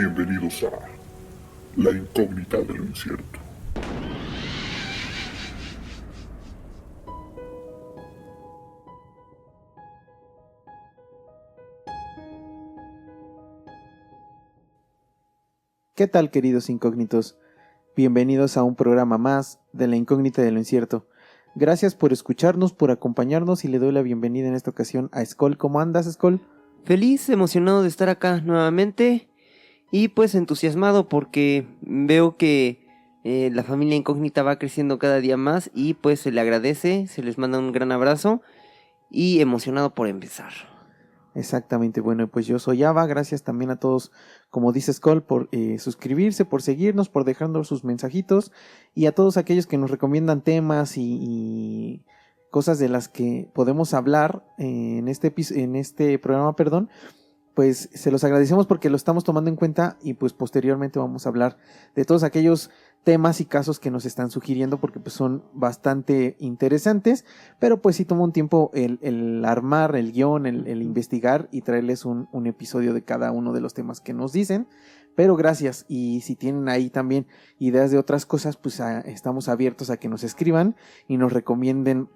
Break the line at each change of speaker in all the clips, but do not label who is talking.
Bienvenidos a La Incógnita de lo Incierto.
¿Qué tal, queridos incógnitos? Bienvenidos a un programa más de La Incógnita de lo Incierto. Gracias por escucharnos, por acompañarnos y le doy la bienvenida en esta ocasión a Skoll. ¿Cómo andas, Skoll?
Feliz, emocionado de estar acá nuevamente y pues entusiasmado porque veo que la familia incógnita va creciendo cada día más y pues se le agradece, se les manda un gran abrazo y emocionado por empezar.
Exactamente, bueno, pues yo soy Ava, gracias también a todos, como dice Skoll, por suscribirse, por seguirnos, por dejarnos sus mensajitos y a todos aquellos que nos recomiendan temas y cosas de las que podemos hablar en este programa, pues se los agradecemos porque lo estamos tomando en cuenta y pues posteriormente vamos a hablar de todos aquellos temas y casos que nos están sugiriendo porque pues son bastante interesantes, pero pues sí toma un tiempo el armar el guión, el investigar y traerles un episodio de cada uno de los temas que nos dicen, pero gracias. Y si tienen ahí también ideas de otras cosas, pues estamos abiertos a que nos escriban y nos recomienden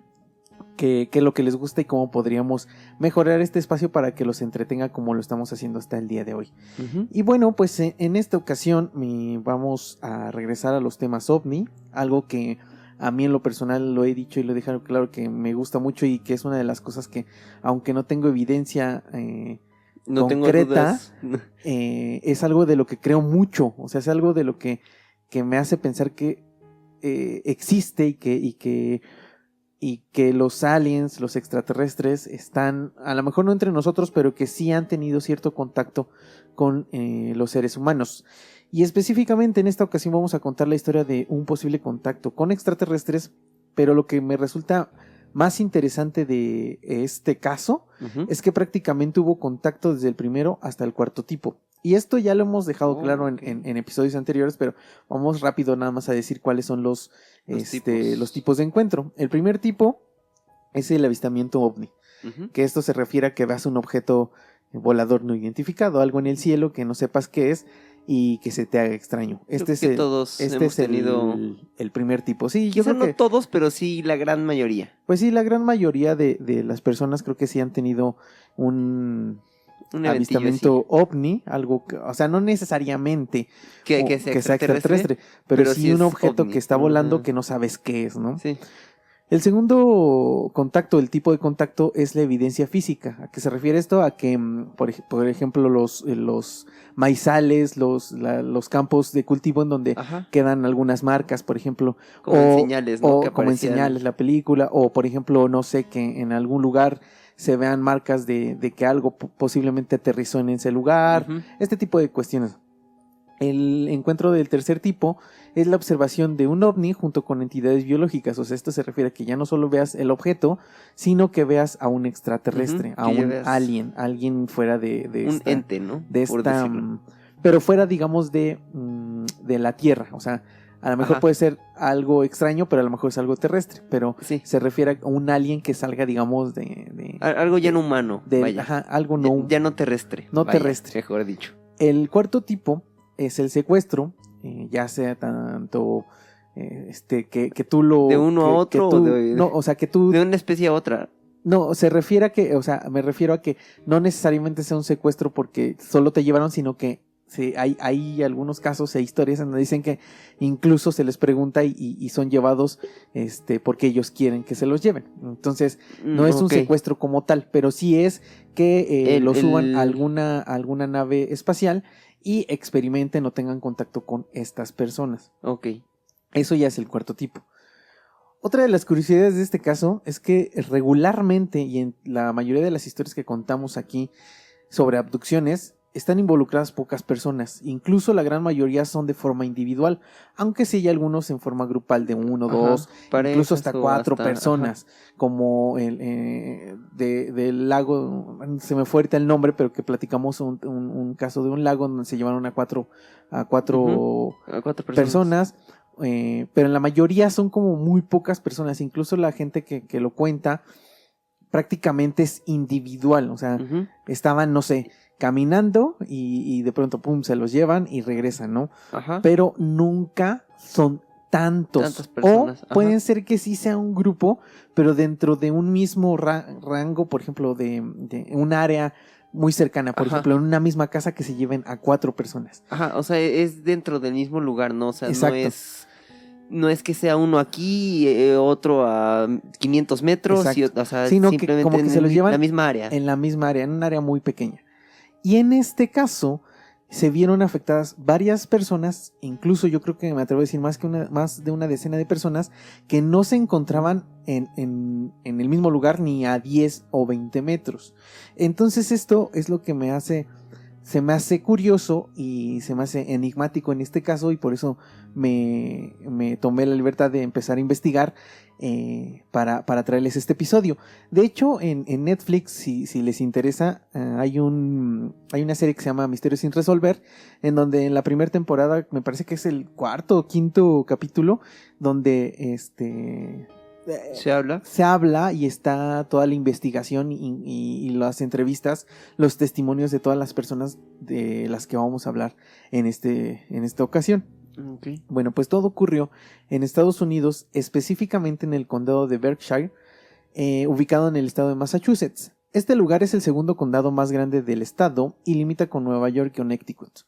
qué es lo que les gusta y cómo podríamos mejorar este espacio para que los entretenga como lo estamos haciendo hasta el día de hoy. Y bueno, pues en esta ocasión vamos a regresar a los temas OVNI, algo que a mí en lo personal lo he dicho y lo he dejado claro que me gusta mucho y que es una de las cosas que, aunque no tengo evidencia concreta, es algo de lo que creo mucho, o sea, es algo de lo que me hace pensar que existe y que los aliens, los extraterrestres están, a lo mejor no entre nosotros, pero que sí han tenido cierto contacto con los seres humanos. Y específicamente en esta ocasión vamos a contar la historia de un posible contacto con extraterrestres, pero lo que me resulta más interesante de este caso es que prácticamente hubo contacto desde el primero hasta el cuarto tipo. Y esto ya lo hemos dejado claro en episodios anteriores, pero vamos rápido nada más a decir cuáles son los tipos de encuentro. El primer tipo es el avistamiento ovni, que esto se refiere a que veas un objeto volador no identificado, algo en el cielo que no sepas qué es y que se te haga extraño.
Todos hemos tenido
el primer tipo. Sí,
quizá no todos, pero sí la gran mayoría.
Pues sí, la gran mayoría de las personas creo que sí han tenido un avistamiento ovni, algo que, o sea, no necesariamente
que sea extraterrestre,
pero sí un objeto
ovni,
que está volando que no sabes qué es, ¿no?
Sí.
El segundo contacto, el tipo de contacto es la evidencia física. ¿A qué se refiere esto? A que, por ejemplo, los maizales, los campos de cultivo en donde quedan algunas marcas, por ejemplo.
Como en señales, ¿no?
O como en señales, la película. O, por ejemplo, no sé, que en algún lugar se vean marcas de que algo posiblemente aterrizó en ese lugar. Este tipo de cuestiones. El encuentro del tercer tipo es la observación de un ovni junto con entidades biológicas. O sea, esto se refiere a que ya no solo veas el objeto, sino que veas a un extraterrestre, a un alien, alguien fuera de
un
esta,
ente, ¿no?
De esta, pero fuera, digamos, de la Tierra. O sea, a lo mejor puede ser algo extraño, pero a lo mejor es algo terrestre. Pero se refiere a un alien que salga, digamos, de
algo ya no humano.
Algo no...
Ya no terrestre.
No terrestre.
Mejor dicho.
El cuarto tipo es el secuestro, ya sea tanto que tú lo...
De uno a otro.
O sea, que tú...
De una especie a otra.
No, se refiere a que, o sea, me refiero a que no necesariamente sea un secuestro porque solo te llevaron, sino que hay algunos casos e historias en donde dicen que incluso se les pregunta y son llevados porque ellos quieren que se los lleven. Entonces, no es un secuestro como tal, pero sí es que los suban a alguna nave espacial y experimenten o tengan contacto con estas personas.
Ok.
Eso ya es el cuarto tipo. Otra de las curiosidades de este caso es que regularmente y en la mayoría de las historias que contamos aquí sobre abducciones están involucradas pocas personas, incluso la gran mayoría son de forma individual, aunque sí hay algunos en forma grupal de 1, 2, incluso hasta 4 personas, como del lago, se me fue ahorita el nombre, pero que platicamos un caso de un lago donde se llevaron a cuatro personas. Pero en la mayoría son como muy pocas personas, incluso la gente que lo cuenta prácticamente es individual, o sea, estaban, no sé, caminando y de pronto, pum, se los llevan y regresan, ¿no?
Ajá.
Pero nunca son tantas
personas.
O pueden ser que sí sea un grupo, pero dentro de un mismo rango, por ejemplo, de un área muy cercana, por ejemplo, en una misma casa que se lleven a 4 personas.
Ajá, o sea, es dentro del mismo lugar, ¿no? O sea,
Exacto.
no es que sea uno aquí, otro a 500 metros,
Exacto.
o sea,
Sino
simplemente
que como que se los llevan
la misma área.
en la misma área, en un área muy pequeña. Y en este caso se vieron afectadas varias personas, incluso yo creo que me atrevo a decir más de una decena de personas que no se encontraban en el mismo lugar ni a 10 o 20 metros. Entonces esto es lo que se me hace curioso y se me hace enigmático en este caso, y por eso me tomé la libertad de empezar a investigar para traerles este episodio. De hecho, en Netflix, si les interesa, hay una serie que se llama Misterios sin resolver, en donde en la primera temporada, me parece que es el 4º o 5º capítulo, donde
¿Se habla?
y está toda la investigación y las entrevistas, los testimonios de todas las personas de las que vamos a hablar en esta ocasión.
Okay.
Bueno, pues todo ocurrió en Estados Unidos, específicamente en el condado de Berkshire, ubicado en el estado de Massachusetts. Este lugar es el segundo condado más grande del estado y limita con Nueva York y Connecticut.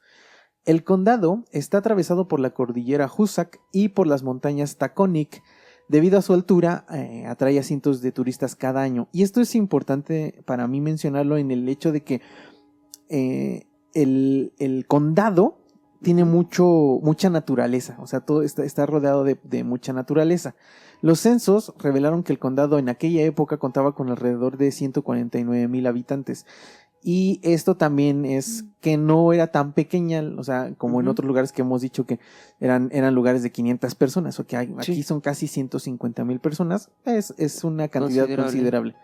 El condado está atravesado por la cordillera Hoosac y por las montañas Taconic. Debido a su altura, atrae a cientos de turistas cada año. Y esto es importante para mí mencionarlo en el hecho de que el condado tiene mucha naturaleza, o sea, todo está rodeado de mucha naturaleza. Los censos revelaron que el condado en aquella época contaba con alrededor de 149,000 habitantes. Y esto también es que no era tan pequeña, o sea, como en otros lugares que hemos dicho que eran lugares de 500 personas, o que aquí son casi 150,000 personas, es una cantidad considerable.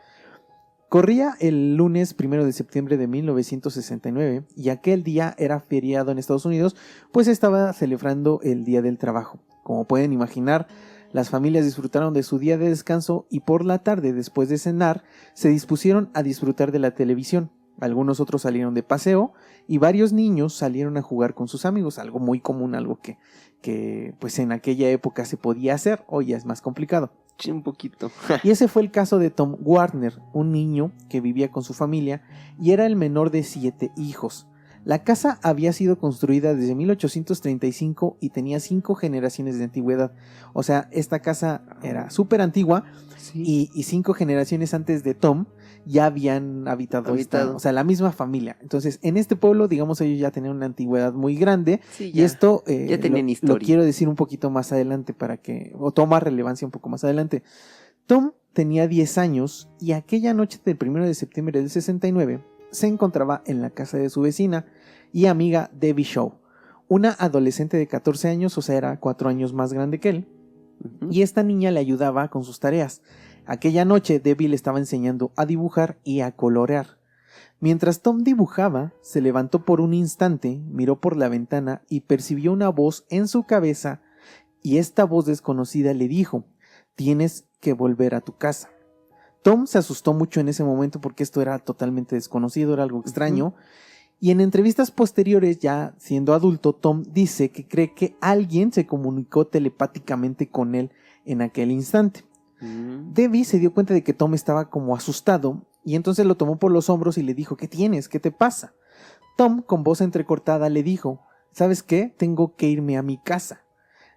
Corría el lunes 1 de septiembre de 1969 y aquel día era feriado en Estados Unidos, pues estaba celebrando el Día del Trabajo. Como pueden imaginar, las familias disfrutaron de su día de descanso y por la tarde, después de cenar, se dispusieron a disfrutar de la televisión. Algunos otros salieron de paseo y varios niños salieron a jugar con sus amigos, algo muy común, algo que pues en aquella época se podía hacer, hoy ya es más complicado.
Sí, un poquito.
Y ese fue el caso de Tom Warner, un niño que vivía con su familia y era el menor de 7 hijos. La casa había sido construida desde 1835 y tenía 5 generaciones de antigüedad. O sea, esta casa era súper antigua, sí. y 5 generaciones antes de Tom ya habían habitado. O sea, la misma familia. Entonces, en este pueblo, digamos, ellos ya tenían una antigüedad muy grande. Sí, y esto
ya tenían historia.
Lo quiero decir un poquito más adelante o toma relevancia un poco más adelante. Tom tenía 10 años y aquella noche del 1 de septiembre del 69 se encontraba en la casa de su vecina y amiga Debbie Shaw, una adolescente de 14 años, o sea, era 4 años más grande que él, y esta niña le ayudaba con sus tareas. Aquella noche Debbie le estaba enseñando a dibujar y a colorear. Mientras Tom dibujaba, se levantó por un instante, miró por la ventana y percibió una voz en su cabeza, y esta voz desconocida le dijo: «Tienes que volver a tu casa». Tom se asustó mucho en ese momento porque esto era totalmente desconocido, era algo extraño. Y en entrevistas posteriores, ya siendo adulto, Tom dice que cree que alguien se comunicó telepáticamente con él en aquel instante. Debbie se dio cuenta de que Tom estaba como asustado y entonces lo tomó por los hombros y le dijo: «¿Qué tienes? ¿Qué te pasa?». Tom, con voz entrecortada, le dijo: «¿Sabes qué? Tengo que irme a mi casa».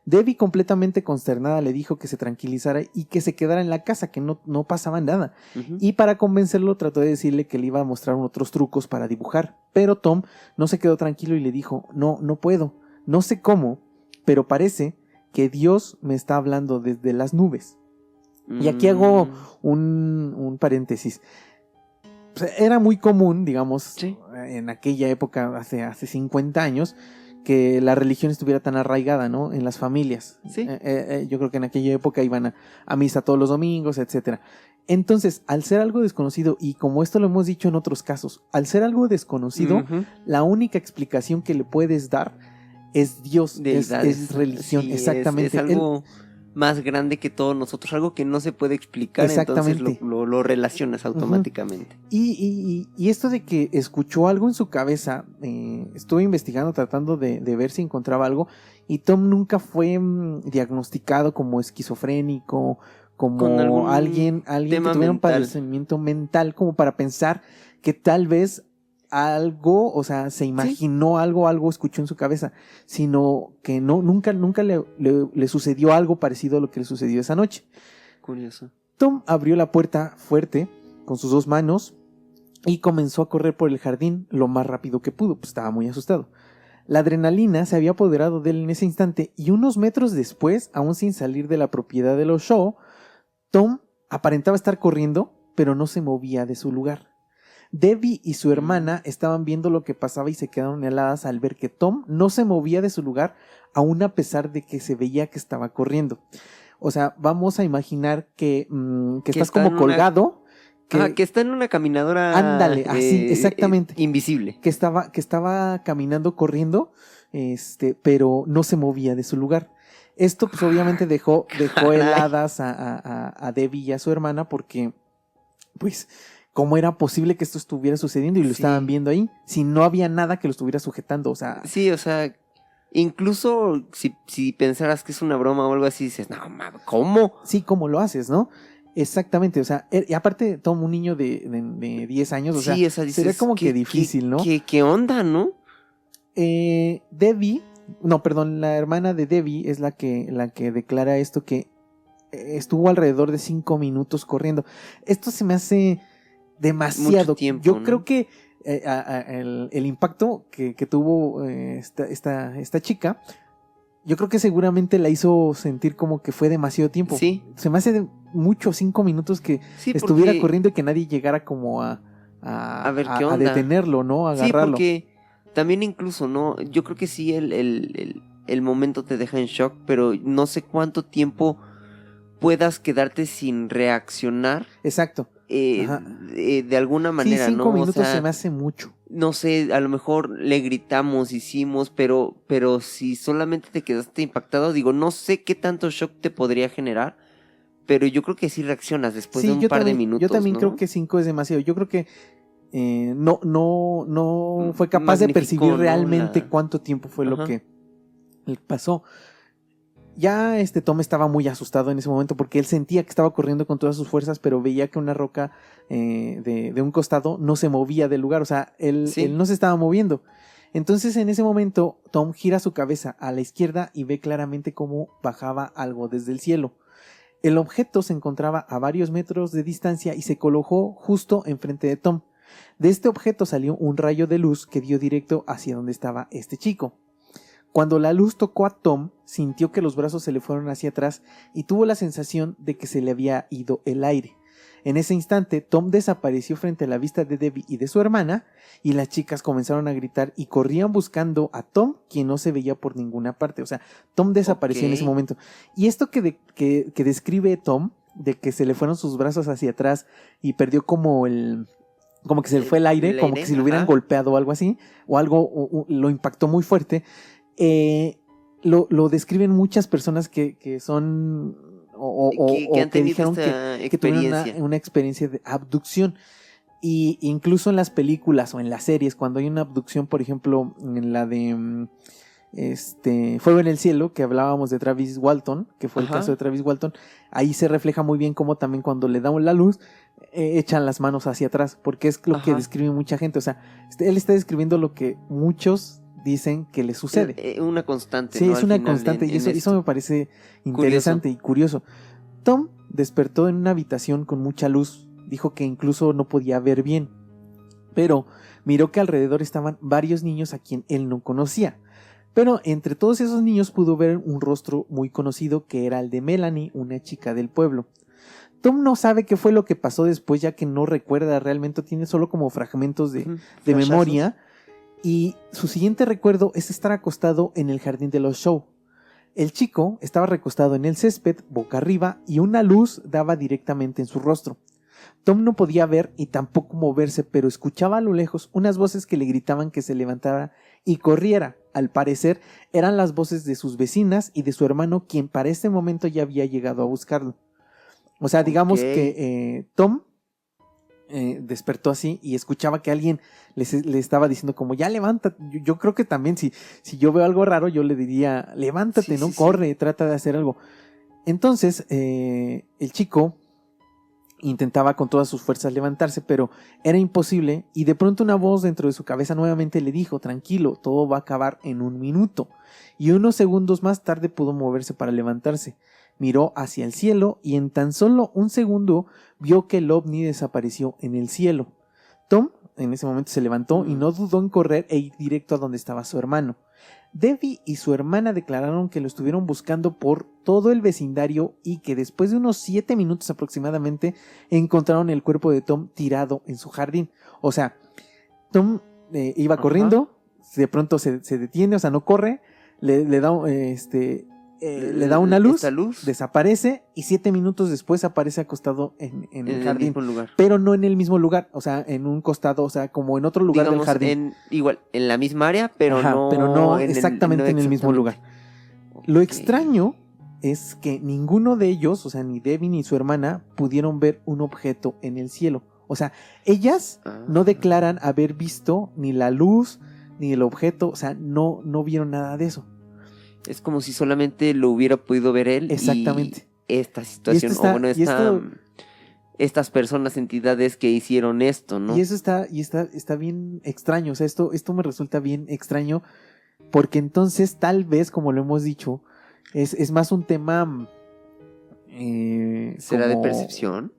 Debbie, completamente consternada, le dijo que se tranquilizara y que se quedara en la casa, que no pasaba nada. Y para convencerlo trató de decirle que le iba a mostrar otros trucos para dibujar. Pero Tom no se quedó tranquilo y le dijo: no puedo, no sé cómo, pero parece que Dios me está hablando desde las nubes. Y aquí hago un paréntesis. Era muy común, digamos, en aquella época, hace 50 años, que la religión estuviera tan arraigada, ¿no?, en las familias. Sí. Yo creo que en aquella época iban a misa todos los domingos, etcétera. Entonces, al ser algo desconocido, y como esto lo hemos dicho en otros casos, al ser algo desconocido, la única explicación que le puedes dar es Dios, es religión,
sí,
exactamente.
Es algo más grande que todos nosotros, algo que no se puede explicar,
Exactamente.
entonces lo relacionas automáticamente.
Y esto de que escuchó algo en su cabeza, estuve investigando, tratando de ver si encontraba algo, y Tom nunca fue diagnosticado como esquizofrénico,
Con
como
algún
alguien que
tema
tuviera un
mental.
padecimiento mental, como para pensar que tal vez algo, o sea, se imaginó algo escuchó en su cabeza, sino que nunca le sucedió algo parecido a lo que le sucedió esa noche.
Curioso.
Tom abrió la puerta fuerte con sus 2 manos y comenzó a correr por el jardín lo más rápido que pudo, pues estaba muy asustado. La adrenalina se había apoderado de él en ese instante y unos metros después, aún sin salir de la propiedad de los Shaw, Tom aparentaba estar corriendo, pero no se movía de su lugar. Debbie y su hermana estaban viendo lo que pasaba y se quedaron heladas al ver que Tom no se movía de su lugar, aún a pesar de que se veía que estaba corriendo. O sea, vamos a imaginar que estás
está
como
en una-
colgado.
Que está en una caminadora.
Ándale, así, exactamente.
Invisible.
Que estaba caminando, corriendo, pero no se movía de su lugar. Esto, pues, obviamente dejó
Caray.
heladas a Debbie y a su hermana porque, pues, ¿cómo era posible que esto estuviera sucediendo y lo
Sí.
estaban viendo ahí? Si no había nada que lo estuviera sujetando, o sea...
Sí, o sea, incluso si pensaras que es una broma o algo así, dices, no, mames, ¿cómo?
Sí, ¿cómo lo haces, no? Exactamente, o sea, y aparte, Tom, un niño de 10 años, o sea,
Sí, o sea, dices,
sería como
¿qué-
que difícil, ¿no?
¿Qué onda, no?
Debbie, no, perdón, la hermana de Debbie es la que declara esto, que estuvo alrededor de 5 minutos corriendo. Esto se me hace demasiado.
Mucho tiempo,
Yo
¿no?
creo que el impacto que tuvo esta chica, yo creo que seguramente la hizo sentir como que fue demasiado tiempo.
Sí.
Se me hace mucho 5 minutos que
Sí,
estuviera
porque-
corriendo y que nadie llegara como a
ver qué
a
onda.
detenerlo, ¿no? A
Sí,
agarrarlo.
porque también incluso, ¿no? Yo creo que sí el momento te deja en shock, pero no sé cuánto tiempo puedas quedarte sin reaccionar
Exacto. Ajá.
de alguna manera,
sí, 5
¿no?
minutos
O sea,
se me hace mucho.
no sé, a lo mejor le gritamos, hicimos, pero si solamente te quedaste impactado, digo, no sé qué tanto shock te podría generar, pero yo creo que sí reaccionas después de un par de minutos.
Yo también
¿no?
creo que 5 es demasiado. Yo creo que no fue capaz de
Magnificó,
percibir
¿no?
realmente cuánto tiempo fue lo
Ajá.
que le pasó. Ya Tom estaba muy asustado en ese momento porque él sentía que estaba corriendo con todas sus fuerzas, pero veía que una roca de un costado no se movía del lugar, o sea, él no se estaba moviendo. Entonces en ese momento Tom gira su cabeza a la izquierda y ve claramente cómo bajaba algo desde el cielo. El objeto se encontraba a varios metros de distancia y se colocó justo enfrente de Tom. De este objeto salió un rayo de luz que dio directo hacia donde estaba este chico. Cuando la luz tocó a Tom, sintió que los brazos se le fueron hacia atrás y tuvo la sensación de que se le había ido el aire. En ese instante, Tom desapareció frente a la vista de Debbie y de su hermana, y las chicas comenzaron a gritar y corrían buscando a Tom, quien no se veía por ninguna parte. O sea, Tom desapareció en ese momento. Y esto que describe Tom, de que se le fueron sus brazos hacia atrás y perdió como que se le fue el aire, como que si lo hubieran golpeado o algo así, o algo lo impactó muy fuerte. Lo describen muchas personas que son
que han
que
tenido
dijeron
esta
que tuvieron
experiencia.
una experiencia de abducción. Y incluso en las películas o en las series, cuando hay una abducción, por ejemplo, en la de Fuego en el Cielo, que hablábamos de Travis Walton, que fue el caso de Travis Walton, ahí se refleja muy bien cómo también cuando le damos la luz, echan las manos hacia atrás, porque es lo que describe mucha gente. O sea, él está describiendo lo que muchos dicen que le sucede.
Una constante.
Sí,
¿no?
es
Al
una
final
constante y eso
esto.
me parece interesante y curioso. Tom despertó en una habitación con mucha luz. Dijo que incluso no podía ver bien, pero miró que alrededor estaban varios niños a quien él no conocía. Pero entre todos esos niños pudo ver un rostro muy conocido, que era el de Melanie, una chica del pueblo. Tom no sabe qué fue lo que pasó después, ya que no recuerda realmente, tiene solo como fragmentos de memoria. Y su siguiente recuerdo es estar acostado en el jardín de los Shaw. El chico estaba recostado en el césped, boca arriba, y una luz daba directamente en su rostro. Tom no podía ver y tampoco moverse, pero escuchaba a lo lejos unas voces que le gritaban que se levantara y corriera. Al parecer, eran las voces de sus vecinas y de su hermano, quien para este momento ya había llegado a buscarlo. O sea, digamos que Tom despertó así y escuchaba que alguien le estaba diciendo como, ya levántate. Yo creo que también si yo veo algo raro, yo le diría, levántate, ¿no? Corre, trata de hacer algo. Entonces, el chico intentaba con todas sus fuerzas levantarse, pero era imposible, y de pronto una voz dentro de su cabeza nuevamente le dijo, tranquilo, todo va a acabar en 1 minuto. Y unos segundos más tarde pudo moverse para levantarse. Miró hacia el cielo y en tan solo 1 segundo vio que el ovni desapareció en el cielo. Tom en ese momento se levantó y no dudó en correr e ir directo a donde estaba su hermano. Debbie y su hermana declararon que lo estuvieron buscando por todo el vecindario y que después de unos 7 minutos aproximadamente encontraron el cuerpo de Tom tirado en su jardín. O sea, Tom iba corriendo, de pronto se detiene, o sea, no corre, le da una luz, desaparece y 7 minutos después aparece acostado en el jardín,
mismo lugar.
Pero no en el mismo lugar, o sea, en un costado, o sea, como en otro lugar, digamos, del jardín.
Igual, en la misma área, pero
no exactamente en el mismo lugar.
Okay.
Lo extraño es que ninguno de ellos, o sea, ni Debbie ni su hermana, pudieron ver un objeto en el cielo. O sea, ellas no declaran haber visto ni la luz ni el objeto, o sea, no vieron nada de eso.
Es como si solamente lo hubiera podido ver él.
Exactamente.
Y esta situación, estas personas, entidades que hicieron esto, ¿no?
Y eso está bien extraño. O sea, esto me resulta bien extraño. Porque entonces, tal vez, como lo hemos dicho, es más un tema.
¿Será de percepción?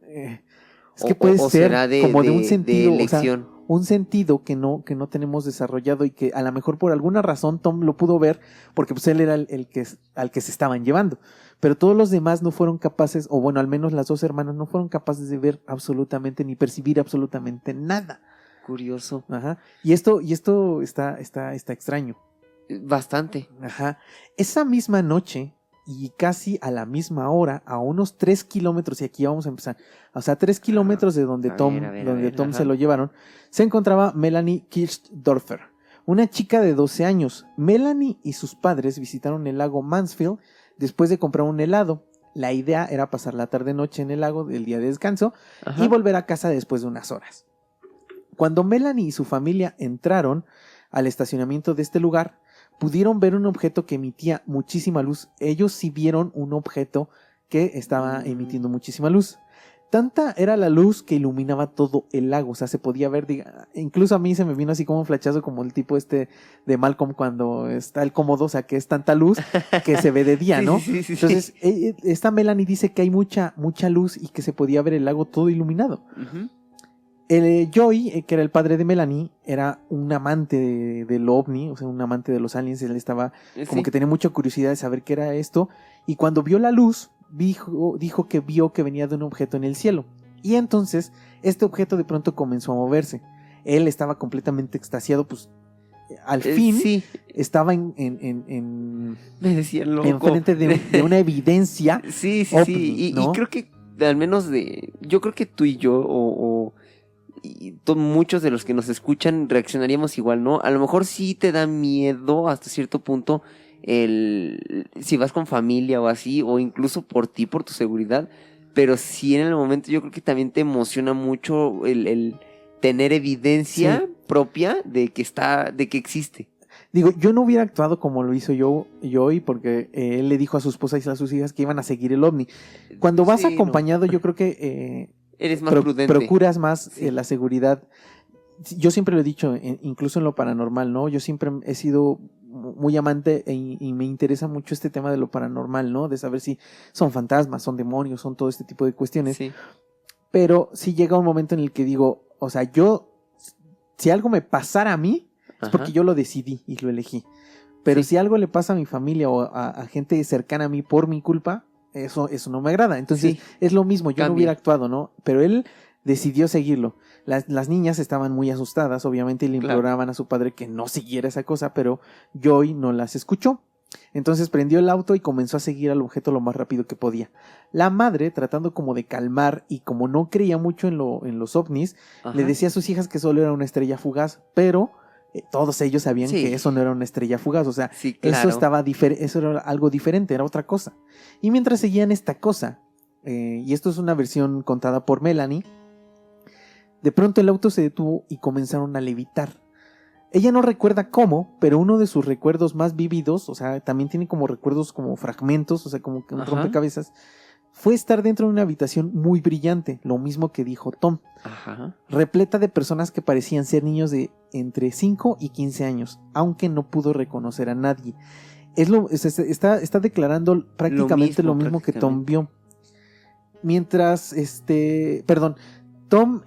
Es que puede ser como de un sentido.
De elección.
O sea, un sentido que no tenemos desarrollado y que a lo mejor por alguna razón Tom lo pudo ver porque pues él era al que se estaban llevando, pero todos los demás no fueron capaces, o bueno, al menos las 2 hermanas no fueron capaces de ver absolutamente ni percibir absolutamente nada.
Curioso.
Ajá. Y esto está extraño.
Bastante.
Ajá. Esa misma noche y casi a la misma hora, a unos 3 kilómetros, y aquí vamos a empezar, o sea, 3 kilómetros de donde Tom se lo llevaron, se encontraba Melanie Kirchdorfer, una chica de 12 años. Melanie y sus padres visitaron el lago Mansfield después de comprar un helado. La idea era pasar la tarde-noche en el lago del día de descanso y volver a casa después de unas horas. Cuando Melanie y su familia entraron al estacionamiento de este lugar, pudieron ver un objeto que emitía muchísima luz. Ellos sí vieron un objeto que estaba emitiendo muchísima luz. Tanta era la luz que iluminaba todo el lago. O sea, se podía ver, incluso a mí se me vino así como un flachazo, como el tipo de Malcolm cuando está el cómodo, o sea, que es tanta luz que se ve de día, ¿no?
Sí.
Entonces, esta Melanie dice que hay mucha luz y que se podía ver el lago todo iluminado. Joey, que era el padre de Melanie, era un amante del ovni, o sea, un amante de los aliens. Él estaba como que tenía mucha curiosidad de saber qué era esto, y cuando vio la luz, dijo que vio que venía de un objeto en el cielo, y entonces este objeto de pronto comenzó a moverse. Él estaba completamente extasiado, pues al fin estaba
me decía loco,
enfrente de una evidencia ovni, ¿no?
Y creo que al menos yo creo que tú y yo muchos de los que nos escuchan reaccionaríamos igual, ¿no? A lo mejor sí te da miedo hasta cierto punto si vas con familia o así, o incluso por ti, por tu seguridad, pero sí en el momento yo creo que también te emociona mucho el tener evidencia propia de que existe.
Digo, yo no hubiera actuado como lo hizo Joey, porque él le dijo a su esposa y a sus hijas que iban a seguir el ovni. Cuando vas acompañado, yo creo que
eres más prudente.
Procuras más la seguridad. Yo siempre lo he dicho, incluso en lo paranormal, ¿no? Yo siempre he sido muy amante y me interesa mucho este tema de lo paranormal, ¿no? De saber si son fantasmas, son demonios, son todo este tipo de cuestiones. Sí. Pero sí llega un momento en el que digo, o sea, si algo me pasara a mí, es porque yo lo decidí y lo elegí. Pero si algo le pasa a mi familia o a gente cercana a mí por mi culpa, eso no me agrada. Entonces es lo mismo, yo no hubiera actuado, ¿no? Pero él decidió seguirlo. Las niñas estaban muy asustadas, obviamente, y le imploraban a su padre que no siguiera esa cosa, pero Joey no las escuchó. Entonces prendió el auto y comenzó a seguir al objeto lo más rápido que podía. La madre, tratando como de calmar y como no creía mucho en los ovnis, le decía a sus hijas que solo era una estrella fugaz, pero todos ellos sabían
Sí.
que eso no era una estrella fugaz, o sea,
Sí, claro.
eso era algo diferente, era otra cosa. Y mientras seguían esta cosa, y esto es una versión contada por Melanie, de pronto el auto se detuvo y comenzaron a levitar. Ella no recuerda cómo, pero uno de sus recuerdos más vívidos, o sea, también tiene como recuerdos como fragmentos, o sea, como que un
Ajá.
rompecabezas, fue estar dentro de una habitación muy brillante, lo mismo que dijo Tom,
Ajá.
repleta de personas que parecían ser niños de entre 5 y 15 años, aunque no pudo reconocer a nadie. Está declarando prácticamente lo mismo que Tom vio. Mientras, Tom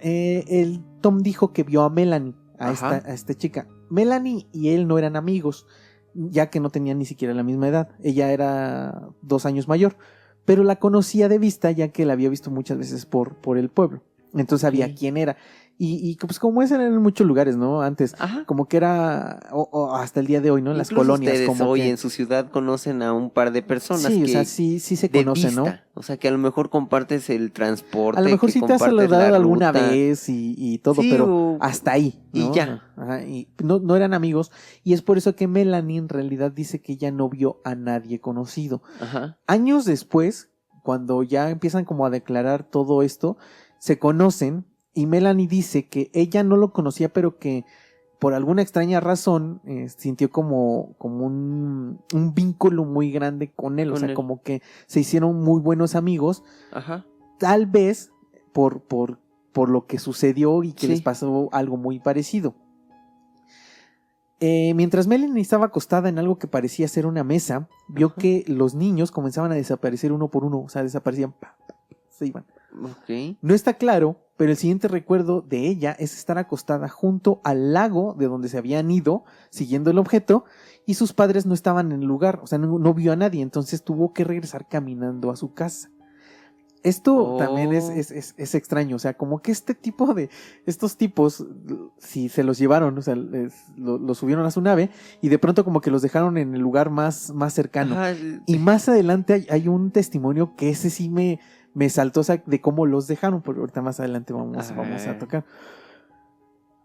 dijo que vio a Melanie, a esta chica. Melanie y él no eran amigos, ya que no tenían ni siquiera la misma edad. Ella era 2 años mayor, pero la conocía de vista, ya que la había visto muchas veces por el pueblo. Entonces sabía quién era. Y pues como eso eran en muchos lugares, ¿no? Antes,
Ajá.
como que era, o hasta el día de hoy, ¿no? En las
Incluso
colonias.
ustedes
Como
hoy
que,
en su ciudad conocen a un par de personas
sí,
que
o sea, sí se
de
conocen, ¿no?
vista. O sea, que a lo mejor compartes el transporte.
A lo mejor
que
sí te has
compartes
saludado
la
alguna
ruta.
vez y todo,
Sí,
pero hasta ahí, ¿no?
y ya.
Ajá, y no eran amigos. Y es por eso que Melanie en realidad dice que ella no vio a nadie conocido.
Ajá.
Años después, cuando ya empiezan como a declarar todo esto, se conocen y Melanie dice que ella no lo conocía, pero que por alguna extraña razón sintió como un vínculo muy grande con él, o sea, como que se hicieron muy buenos amigos.
Ajá.
Tal vez por lo que sucedió y que les pasó algo muy parecido. Mientras Melanie estaba acostada en algo que parecía ser una mesa, vio que los niños comenzaban a desaparecer uno por uno, o sea, desaparecían, se iban.
Okay.
No está claro, pero el siguiente recuerdo de ella es estar acostada junto al lago de donde se habían ido, siguiendo el objeto, y sus padres no estaban en el lugar, o sea, no vio a nadie, entonces tuvo que regresar caminando a su casa. Esto también es extraño, o sea, como que estos tipos, si se los llevaron, o sea, los subieron a su nave y de pronto como que los dejaron en el lugar más cercano.
Ajá.
Y más adelante hay un testimonio que ese sí me saltó, o sea, de cómo los dejaron, porque ahorita más adelante vamos a tocar.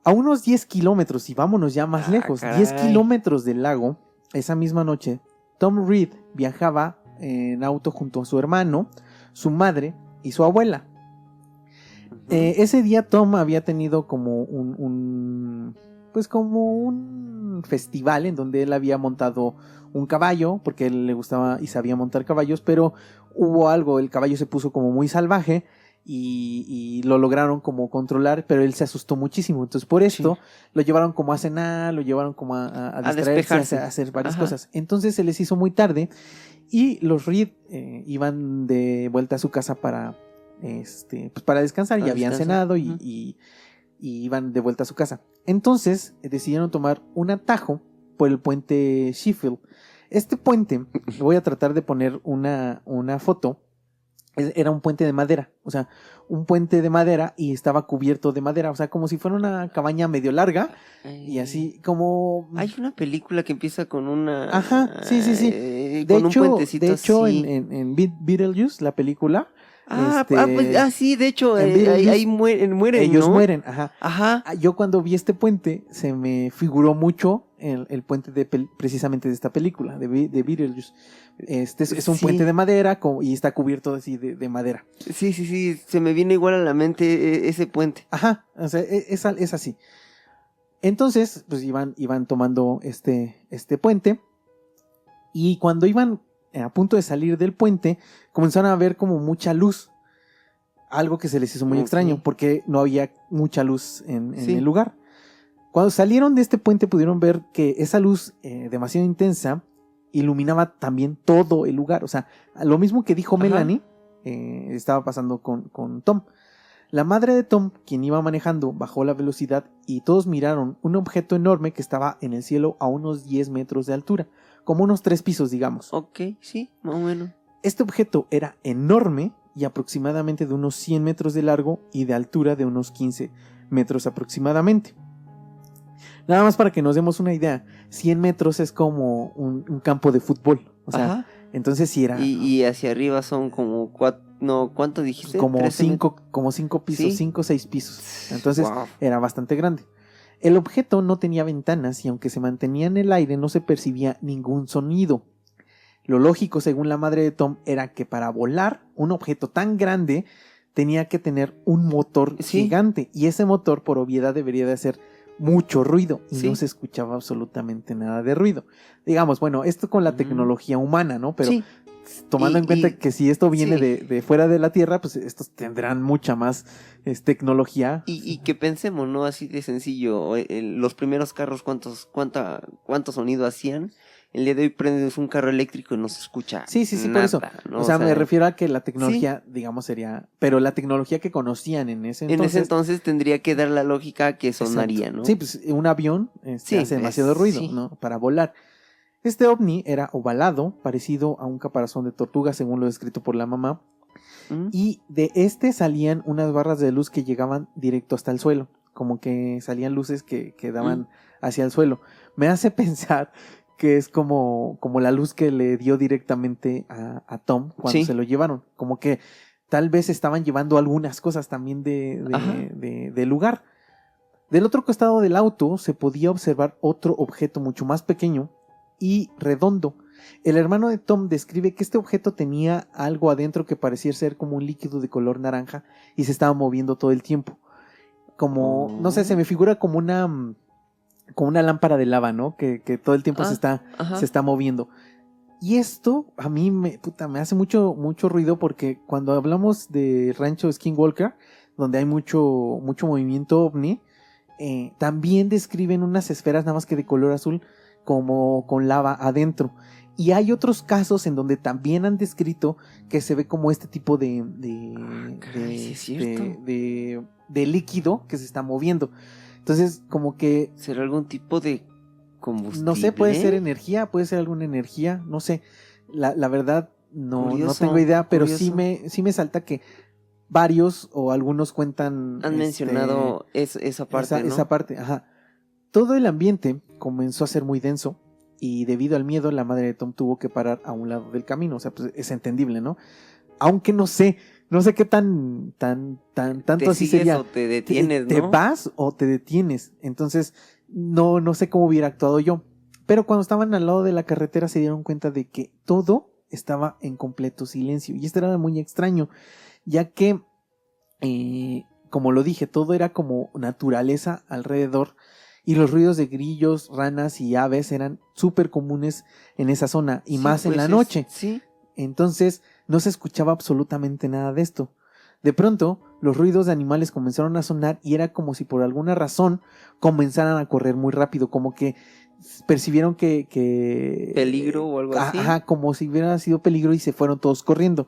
A unos 10 kilómetros, y vámonos ya más lejos,
caray.
10 kilómetros del lago, esa misma noche, Tom Reed viajaba en auto junto a su hermano, su madre y su abuela. Ese día Tom había tenido como un festival en donde él había montado un caballo, porque a él le gustaba y sabía montar caballos, pero hubo algo, el caballo se puso como muy salvaje y lo lograron como controlar, pero él se asustó muchísimo. Entonces por esto lo llevaron como a cenar, lo llevaron como a distraerse, a hacer varias cosas. Entonces se les hizo muy tarde y los Reed iban de vuelta a su casa para descansar. Ya habían cenado y iban de vuelta a su casa. Entonces decidieron tomar un atajo por el puente Sheffield. Este puente, voy a tratar de poner una foto. Era un puente de madera, o sea, un puente de madera y estaba cubierto de madera, o sea, como si fuera una cabaña medio larga y así como...
Hay una película que empieza con una...
Ajá, sí.
Con un puentecito
de hecho
así.
en Beetlejuice, la película...
sí, de hecho, ahí mueren,
ellos
¿no?
mueren, ajá.
Ajá.
Yo cuando vi este puente, se me figuró mucho el puente precisamente de esta película, de Beetlejuice. Es un puente de madera y está cubierto así de madera.
Sí, se me viene igual a la mente ese puente.
Ajá, o sea, es así. Entonces, pues iban tomando este puente y cuando iban a punto de salir del puente, comenzaron a ver como mucha luz. Algo que se les hizo muy extraño, porque no había mucha luz en el lugar. Cuando salieron de este puente pudieron ver que esa luz demasiado intensa iluminaba también todo el lugar. O sea, lo mismo que dijo Melanie, estaba pasando con Tom. La madre de Tom, quien iba manejando, bajó la velocidad y todos miraron un objeto enorme que estaba en el cielo a unos 10 metros de altura, como unos 3 pisos, digamos.
Ok, sí, más o menos.
Este objeto era enorme y aproximadamente de unos 100 metros de largo y de altura de unos 15 metros aproximadamente. Nada más para que nos demos una idea, 100 metros es como un campo de fútbol. O sea, entonces sí era...
Y hacia arriba son como 4, no, ¿cuánto dijiste?
Como 5 pisos, 5 o 6 pisos. Entonces era bastante grande. El objeto no tenía ventanas y aunque se mantenía en el aire no se percibía ningún sonido. Lo lógico, según la madre de Tom, era que para volar un objeto tan grande tenía que tener un motor
Sí.
gigante y ese motor por obviedad debería de hacer mucho ruido y
Sí.
no se escuchaba absolutamente nada de ruido. Digamos, bueno, esto con la tecnología humana, ¿no? Pero
Sí.
tomando
Y-
en cuenta
y-
que si esto viene
sí.
de fuera de la Tierra, pues estos tendrán mucha más tecnología.
Y que pensemos, ¿no? Así de sencillo. Los primeros carros, ¿cuánto sonido hacían? El día de hoy prendes un carro eléctrico y no se escucha
Sí, por
nada,
eso.
¿no?
O sea, me refiero a que la tecnología, digamos, sería... Pero la tecnología que conocían en ese
En
entonces...
ese entonces tendría que dar la lógica que sonaría,
Exacto.
¿no?
Sí, pues un avión
Sí,
hace demasiado ruido,
sí.
¿no? Para volar. Este ovni era ovalado, parecido a un caparazón de tortuga, según lo descrito por la mamá.
¿Mm?
Y de este salían unas barras de luz que llegaban directo hasta el suelo. Como que salían luces que daban hacia el suelo. Me hace pensar que es como la luz que le dio directamente a Tom cuando
Sí.
se lo llevaron. Como que tal vez estaban llevando algunas cosas también
Ajá.
del lugar. Del otro costado del auto se podía observar otro objeto mucho más pequeño y redondo. El hermano de Tom describe que este objeto tenía algo adentro que parecía ser como un líquido de color naranja y se estaba moviendo todo el tiempo. Como, no sé, se me figura como una lámpara de lava, ¿no? Que todo el tiempo
Ajá.
se está moviendo. Y esto a mí me hace mucho ruido porque cuando hablamos de Rancho Skinwalker, donde hay mucho movimiento ovni, también describen unas esferas nada más que de color azul como con lava adentro. Y hay otros casos en donde también han descrito que se ve como este tipo
caray, sí es cierto.
de líquido que se está moviendo. Entonces, como que
¿Será algún tipo de combustible?
no sé, puede ser energía, puede ser alguna energía, no sé. La verdad no
Curioso,
tengo idea, pero
curioso.
sí me salta que varios o algunos cuentan
Han mencionado esa parte, ¿no?
esa parte, ajá. Todo el ambiente comenzó a ser muy denso y debido al miedo la madre de Tom tuvo que parar a un lado del camino, o sea, pues es entendible, ¿no? Aunque no sé qué tanto
¿Te
así
sigues
sería.
o te detienes,
¿Te
no?
vas o te detienes? Entonces, no sé cómo hubiera actuado yo. Pero cuando estaban al lado de la carretera se dieron cuenta de que todo estaba en completo silencio. Y esto era muy extraño, ya que, como lo dije, todo era como naturaleza alrededor. Y los ruidos de grillos, ranas y aves eran súper comunes en esa zona. Y
Sí,
más en
pues
la noche.
Sí.
Entonces no se escuchaba absolutamente nada de esto. De pronto, los ruidos de animales comenzaron a sonar y era como si por alguna razón comenzaran a correr muy rápido, como que percibieron que
Peligro o algo así.
Ajá, como si hubiera sido peligro y se fueron todos corriendo.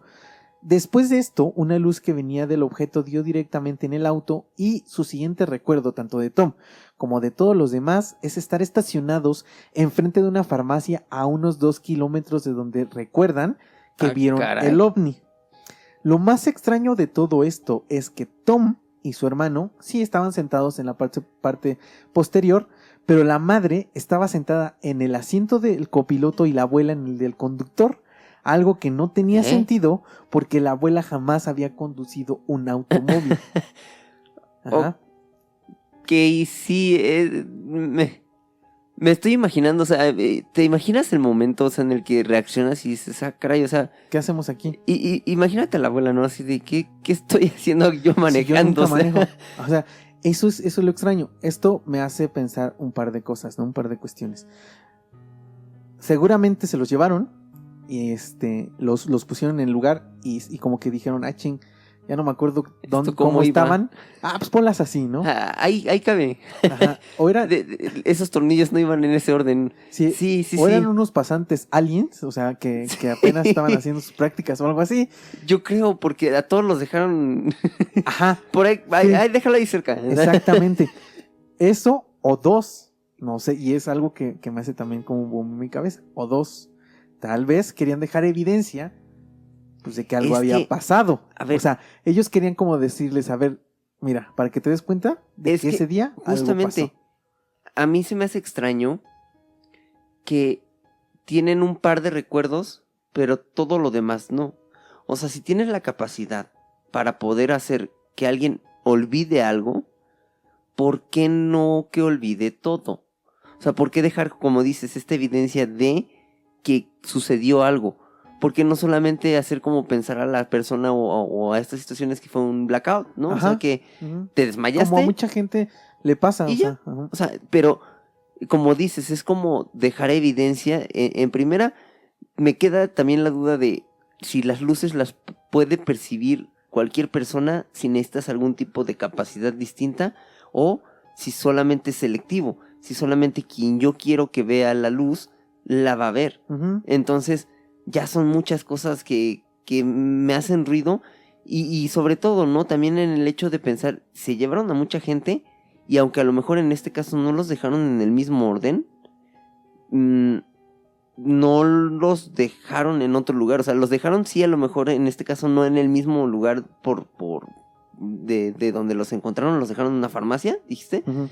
Después de esto, una luz que venía del objeto dio directamente en el auto y su siguiente recuerdo, tanto de Tom como de todos los demás, es estar estacionados enfrente de una farmacia a unos 2 kilómetros de donde recuerdan que vieron
caray.
el ovni. Lo más extraño de todo esto es que Tom y su hermano sí estaban sentados en la parte posterior, pero la madre estaba sentada en el asiento del copiloto y la abuela en el del conductor. Algo que no tenía sentido porque la abuela jamás había conducido un automóvil. Ajá.
Ok, sí, me estoy imaginando, o sea, ¿te imaginas el momento, o sea, en el que reaccionas y dices, ah, caray, o sea,
¿Qué hacemos aquí?
imagínate a la abuela, ¿no? Así de, ¿qué estoy haciendo yo manejando?
Si yo nunca manejo. O sea, eso es lo extraño. Esto me hace pensar un par de cosas, ¿no? Un par de cuestiones. Seguramente se los llevaron y los pusieron en el lugar y como que dijeron, ah, ching, ya no me acuerdo cómo estaban. Ah, pues ponlas así, ¿no?
Ah, ahí cabe.
Ajá. O era,
esos tornillos no iban en ese orden.
Sí, o eran unos pasantes aliens, o sea, que apenas estaban haciendo sus prácticas o algo así.
Yo creo, porque a todos los dejaron.
Ajá.
Por ahí,
Sí.
déjalo ahí cerca.
Exactamente. Eso o dos, no sé, y es algo que me hace también como un boom en mi cabeza. O dos, tal vez querían dejar evidencia pues de que algo había pasado.
A ver,
o sea, ellos querían como decirles, a ver, mira, para que te des cuenta de que ese día
justamente
algo pasó.
A mí se me hace extraño que tienen un par de recuerdos, pero todo lo demás no. O sea, si tienes la capacidad para poder hacer que alguien olvide algo, ¿por qué no que olvide todo? O sea, ¿por qué dejar, como dices, esta evidencia de que sucedió algo? ¿Por qué no solamente hacer como pensar a la persona o a estas situaciones que fue un blackout, ¿no?
Ajá.
O sea, que
Ujú.
te desmayaste.
Como a mucha gente le pasa,
y
o
ya.
sea, ajá.
O sea, pero como dices, es como dejar evidencia. En primera, me queda también la duda de si las luces las puede percibir cualquier persona si necesitas algún tipo de capacidad distinta o si solamente es selectivo, si solamente quien yo quiero que vea la luz la va a ver.
Ujú.
Entonces ya son muchas cosas que me hacen ruido y sobre todo, ¿no? También en el hecho de pensar, se llevaron a mucha gente y aunque a lo mejor en este caso no los dejaron en el mismo orden, no los dejaron en otro lugar, o sea, los dejaron sí a lo mejor en este caso no en el mismo lugar de donde los encontraron, los dejaron en una farmacia, dijiste,
Ujú.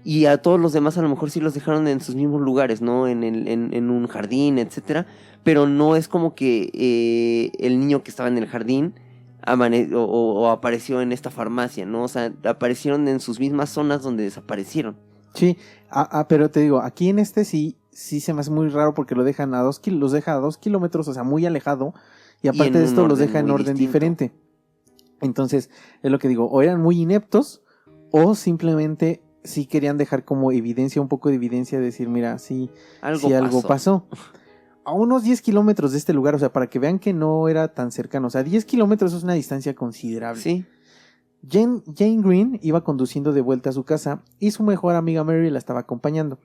y a todos los demás a lo mejor sí los dejaron en sus mismos lugares, ¿no? En un jardín, etcétera, pero no es como que el niño que estaba en el jardín o apareció en esta farmacia, ¿no? O sea, aparecieron en sus mismas zonas donde desaparecieron.
Sí, pero te digo, aquí en este sí se me hace muy raro porque lo dejan los deja a 2 kilómetros, o sea, muy alejado, y aparte
en
de
un
esto los
orden
deja en
muy
orden
distinto.
diferente. Entonces, es lo que digo, o eran muy ineptos, o simplemente sí querían dejar como evidencia, un poco de evidencia, de decir, mira, sí algo pasó. A unos 10 kilómetros de este lugar, o sea, para que vean que no era tan cercano, o sea, 10 kilómetros es una distancia considerable.
Sí.
Jane Green iba conduciendo de vuelta a su casa y su mejor amiga Mary la estaba acompañando.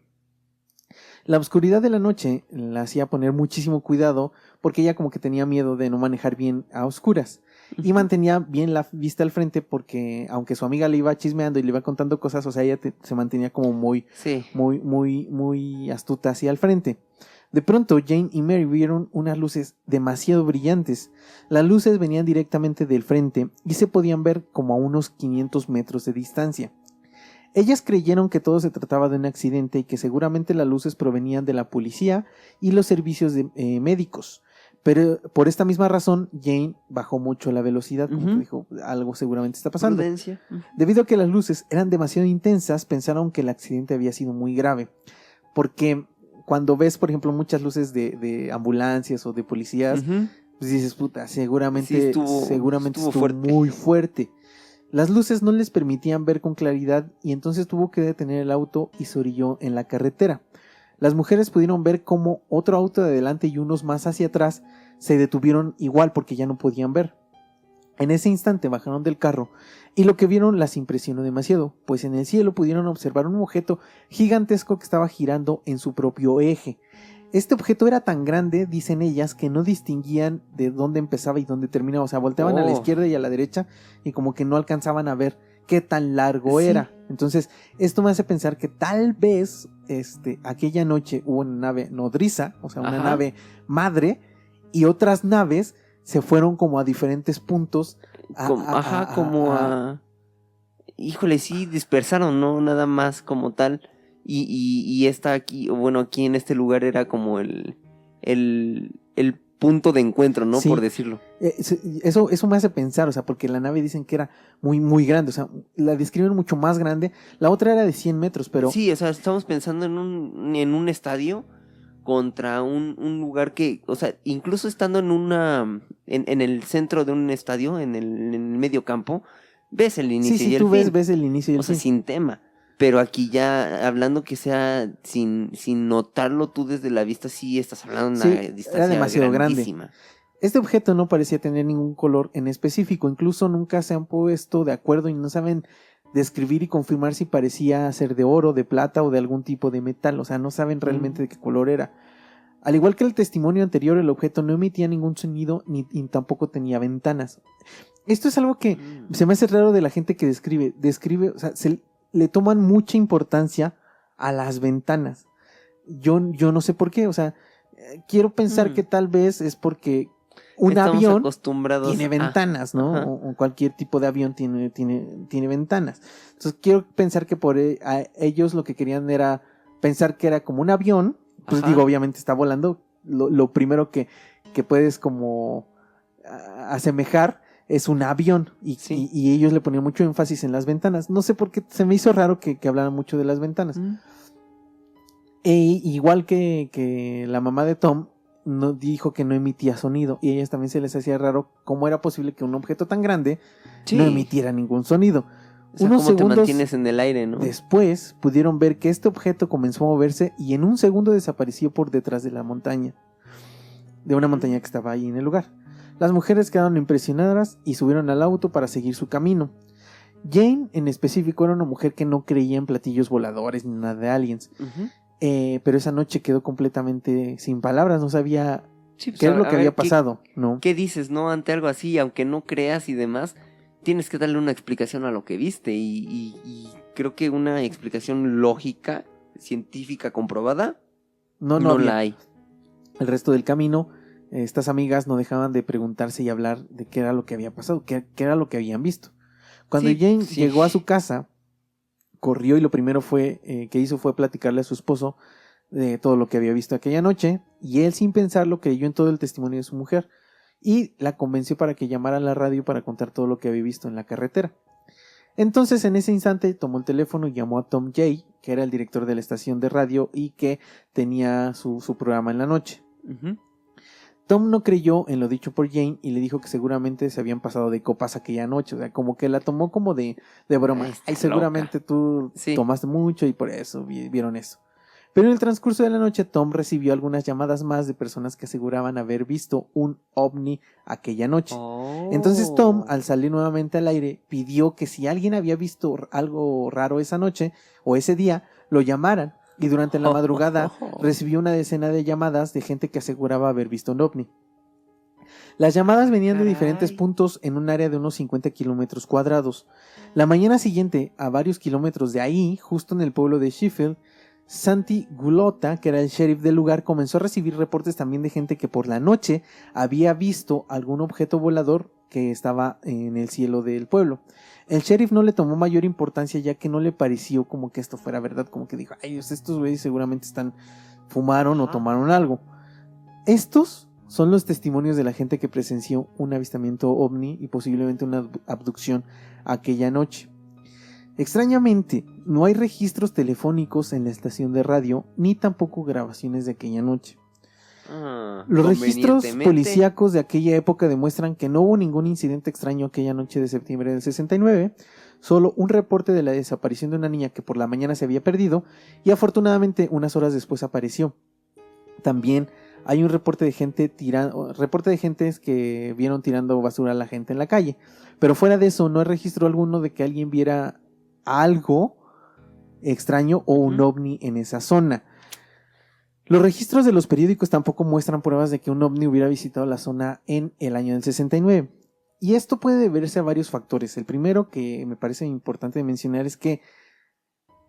La oscuridad de la noche la hacía poner muchísimo cuidado porque ella como que tenía miedo de no manejar bien a oscuras y mantenía bien la vista al frente porque aunque su amiga le iba chismeando y le iba contando cosas, o sea, ella se mantenía como muy astuta hacia el frente. De pronto Jane y Mary vieron unas luces demasiado brillantes. Las luces venían directamente del frente y se podían ver como a unos 500 metros de distancia. Ellas creyeron que todo se trataba de un accidente y que seguramente las luces provenían de la policía y los servicios médicos. Pero por esta misma razón, Jane bajó mucho la velocidad, como que dijo, algo seguramente está pasando.
Prudencia.
Debido a que las luces eran demasiado intensas, pensaron que el accidente había sido muy grave. Porque cuando ves, por ejemplo, muchas luces de ambulancias o de policías, pues dices, puta, seguramente estuvo muy fuerte. Las luces no les permitían ver con claridad y entonces tuvo que detener el auto y se orilló en la carretera. Las mujeres pudieron ver cómo otro auto de adelante y unos más hacia atrás se detuvieron igual porque ya no podían ver. En ese instante bajaron del carro y lo que vieron las impresionó demasiado, pues en el cielo pudieron observar un objeto gigantesco que estaba girando en su propio eje. Este objeto era tan grande, dicen ellas, que no distinguían de dónde empezaba y dónde terminaba. O sea, volteaban a la izquierda y a la derecha y como que no alcanzaban a ver qué tan largo era. Entonces, esto me hace pensar que tal vez aquella noche hubo una nave nodriza, o sea, una nave madre, y otras naves se fueron como a diferentes puntos.
Híjole, sí, dispersaron, ¿no? Nada más como tal. Y esta aquí, bueno, aquí en este lugar era como el punto de encuentro, ¿no?
Sí.
Por decirlo.
Eso me hace pensar, o sea, porque la nave dicen que era muy, muy grande, o sea, la describen mucho más grande. La otra era de 100 metros, pero...
Sí, o sea, estamos pensando en un estadio contra un lugar que, o sea, incluso estando en el centro de un estadio, en el medio campo, ves el inicio y el fin.
Sí, ves el inicio y el fin.
O sea, sin tema. Pero aquí ya, hablando que sea sin notarlo tú desde la vista, sí estás hablando de una distancia
era demasiado
grandísima.
Grande. Este objeto no parecía tener ningún color en específico, incluso nunca se han puesto de acuerdo y no saben describir y confirmar si parecía ser de oro, de plata o de algún tipo de metal, o sea, no saben realmente de qué color era. Al igual que el testimonio anterior, el objeto no emitía ningún sonido ni tampoco tenía ventanas. Esto es algo que se me hace raro de la gente que describe, o sea, le toman mucha importancia a las ventanas. Yo no sé por qué, o sea, quiero pensar que tal vez es porque
Estamos
avión
acostumbrados
tiene ventanas, ¿no? O cualquier tipo de avión tiene ventanas. Entonces quiero pensar que por ellos lo que querían era pensar que era como un avión. Pues digo, obviamente está volando. Lo primero que puedes como asemejar es un avión y,
Sí.
y ellos le ponían mucho énfasis en las ventanas. No sé por qué se me hizo raro que hablaran mucho de las ventanas. E igual que la mamá de Tom no dijo que no emitía sonido y a ellas también se les hacía raro cómo era posible que un objeto tan grande
Sí.
no emitiera ningún sonido.
O sea,
Unos
¿cómo te
segundos
mantienes en el aire, no?
después pudieron ver que este objeto comenzó a moverse y en un segundo desapareció por detrás de la montaña, de una montaña que estaba ahí en el lugar. Las mujeres quedaron impresionadas y subieron al auto para seguir su camino. Jane en específico era una mujer que no creía en platillos voladores ni nada de aliens,
Ujú.
pero esa noche quedó completamente sin palabras, no sabía
Sí, pues,
qué es lo
a
que
ver,
había pasado, ¿no?
¿Qué dices, no? Ante algo así, aunque no creas y demás, tienes que darle una explicación a lo que viste. Y creo que una explicación lógica, científica, comprobada,
No
no
había.
la hay.
El resto del camino, estas amigas no dejaban de preguntarse y hablar de qué era lo que había pasado, qué era lo que habían visto. Cuando
Sí,
Jane
sí.
llegó a su casa, corrió y lo primero que hizo fue platicarle a su esposo de todo lo que había visto aquella noche, y él sin pensarlo creyó en todo el testimonio de su mujer y la convenció para que llamara a la radio para contar todo lo que había visto en la carretera. Entonces en ese instante tomó el teléfono y llamó a Tom Jay, que era el director de la estación de radio y que tenía su programa en la noche.
Ujú.
Tom no creyó en lo dicho por Jane y le dijo que seguramente se habían pasado de copas aquella noche, o sea, como que la tomó como de broma.
Ay, está
Ay, seguramente tú
Sí.
tomaste mucho y por eso vieron eso. Pero en el transcurso de la noche Tom recibió algunas llamadas más de personas que aseguraban haber visto un ovni aquella noche.
Oh.
Entonces Tom, al salir nuevamente al aire, pidió que si alguien había visto algo raro esa noche o ese día, lo llamaran. Y durante la madrugada recibió una decena de llamadas de gente que aseguraba haber visto un ovni. Las llamadas venían de diferentes
Caray.
puntos en un área de unos 50 kilómetros cuadrados. La mañana siguiente, a varios kilómetros de ahí, justo en el pueblo de Sheffield, Santi Gulota, que era el sheriff del lugar, comenzó a recibir reportes también de gente que por la noche había visto algún objeto volador que estaba en el cielo del pueblo. El sheriff no le tomó mayor importancia ya que no le pareció como que esto fuera verdad, como que dijo, ay, estos güeyes seguramente fumaron o tomaron algo. Estos son los testimonios de la gente que presenció un avistamiento ovni y posiblemente una abducción aquella noche. Extrañamente, no hay registros telefónicos en la estación de radio ni tampoco grabaciones de aquella noche. Los registros policíacos de aquella época demuestran que no hubo ningún incidente extraño aquella noche de septiembre del 69, solo un reporte de la desaparición de una niña que por la mañana se había perdido y afortunadamente unas horas después apareció. También hay un reporte de gente que vieron tirando basura a la gente en la calle, pero fuera de eso no hay registro alguno de que alguien viera algo extraño o un ovni en esa zona. Los registros de los periódicos tampoco muestran pruebas de que un ovni hubiera visitado la zona en el año del 69. Y esto puede deberse a varios factores. El primero que me parece importante mencionar es que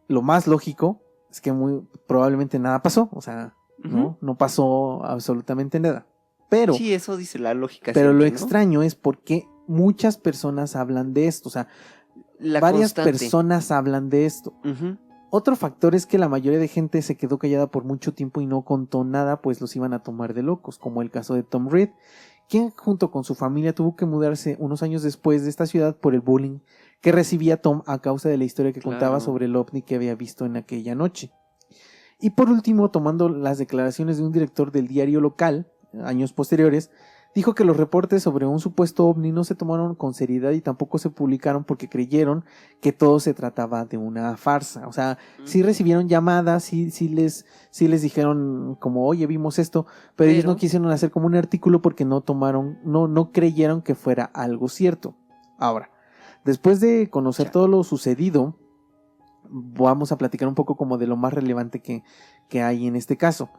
lo más lógico es que muy probablemente nada pasó. O sea, no pasó absolutamente nada. Pero,
sí, eso dice la lógica.
Pero
siempre,
lo extraño es porque muchas personas hablan de esto. O sea, varias personas hablan de esto. Otro factor es que la mayoría de gente se quedó callada por mucho tiempo y no contó nada, pues los iban a tomar de locos, como el caso de Tom Reed, quien junto con su familia tuvo que mudarse unos años después de esta ciudad por el bullying que recibía Tom a causa de la historia que contaba sobre el ovni que había visto en aquella noche. Y por último, tomando las declaraciones de un director del diario local, años posteriores, dijo que los reportes sobre un supuesto ovni no se tomaron con seriedad y tampoco se publicaron porque creyeron que todo se trataba de una farsa. O sea, sí recibieron llamadas, sí les dijeron como, oye, vimos esto, pero ellos no quisieron hacer como un artículo porque no creyeron que fuera algo cierto. Ahora, después de conocer todo lo sucedido, vamos a platicar un poco como de lo más relevante que hay en este caso.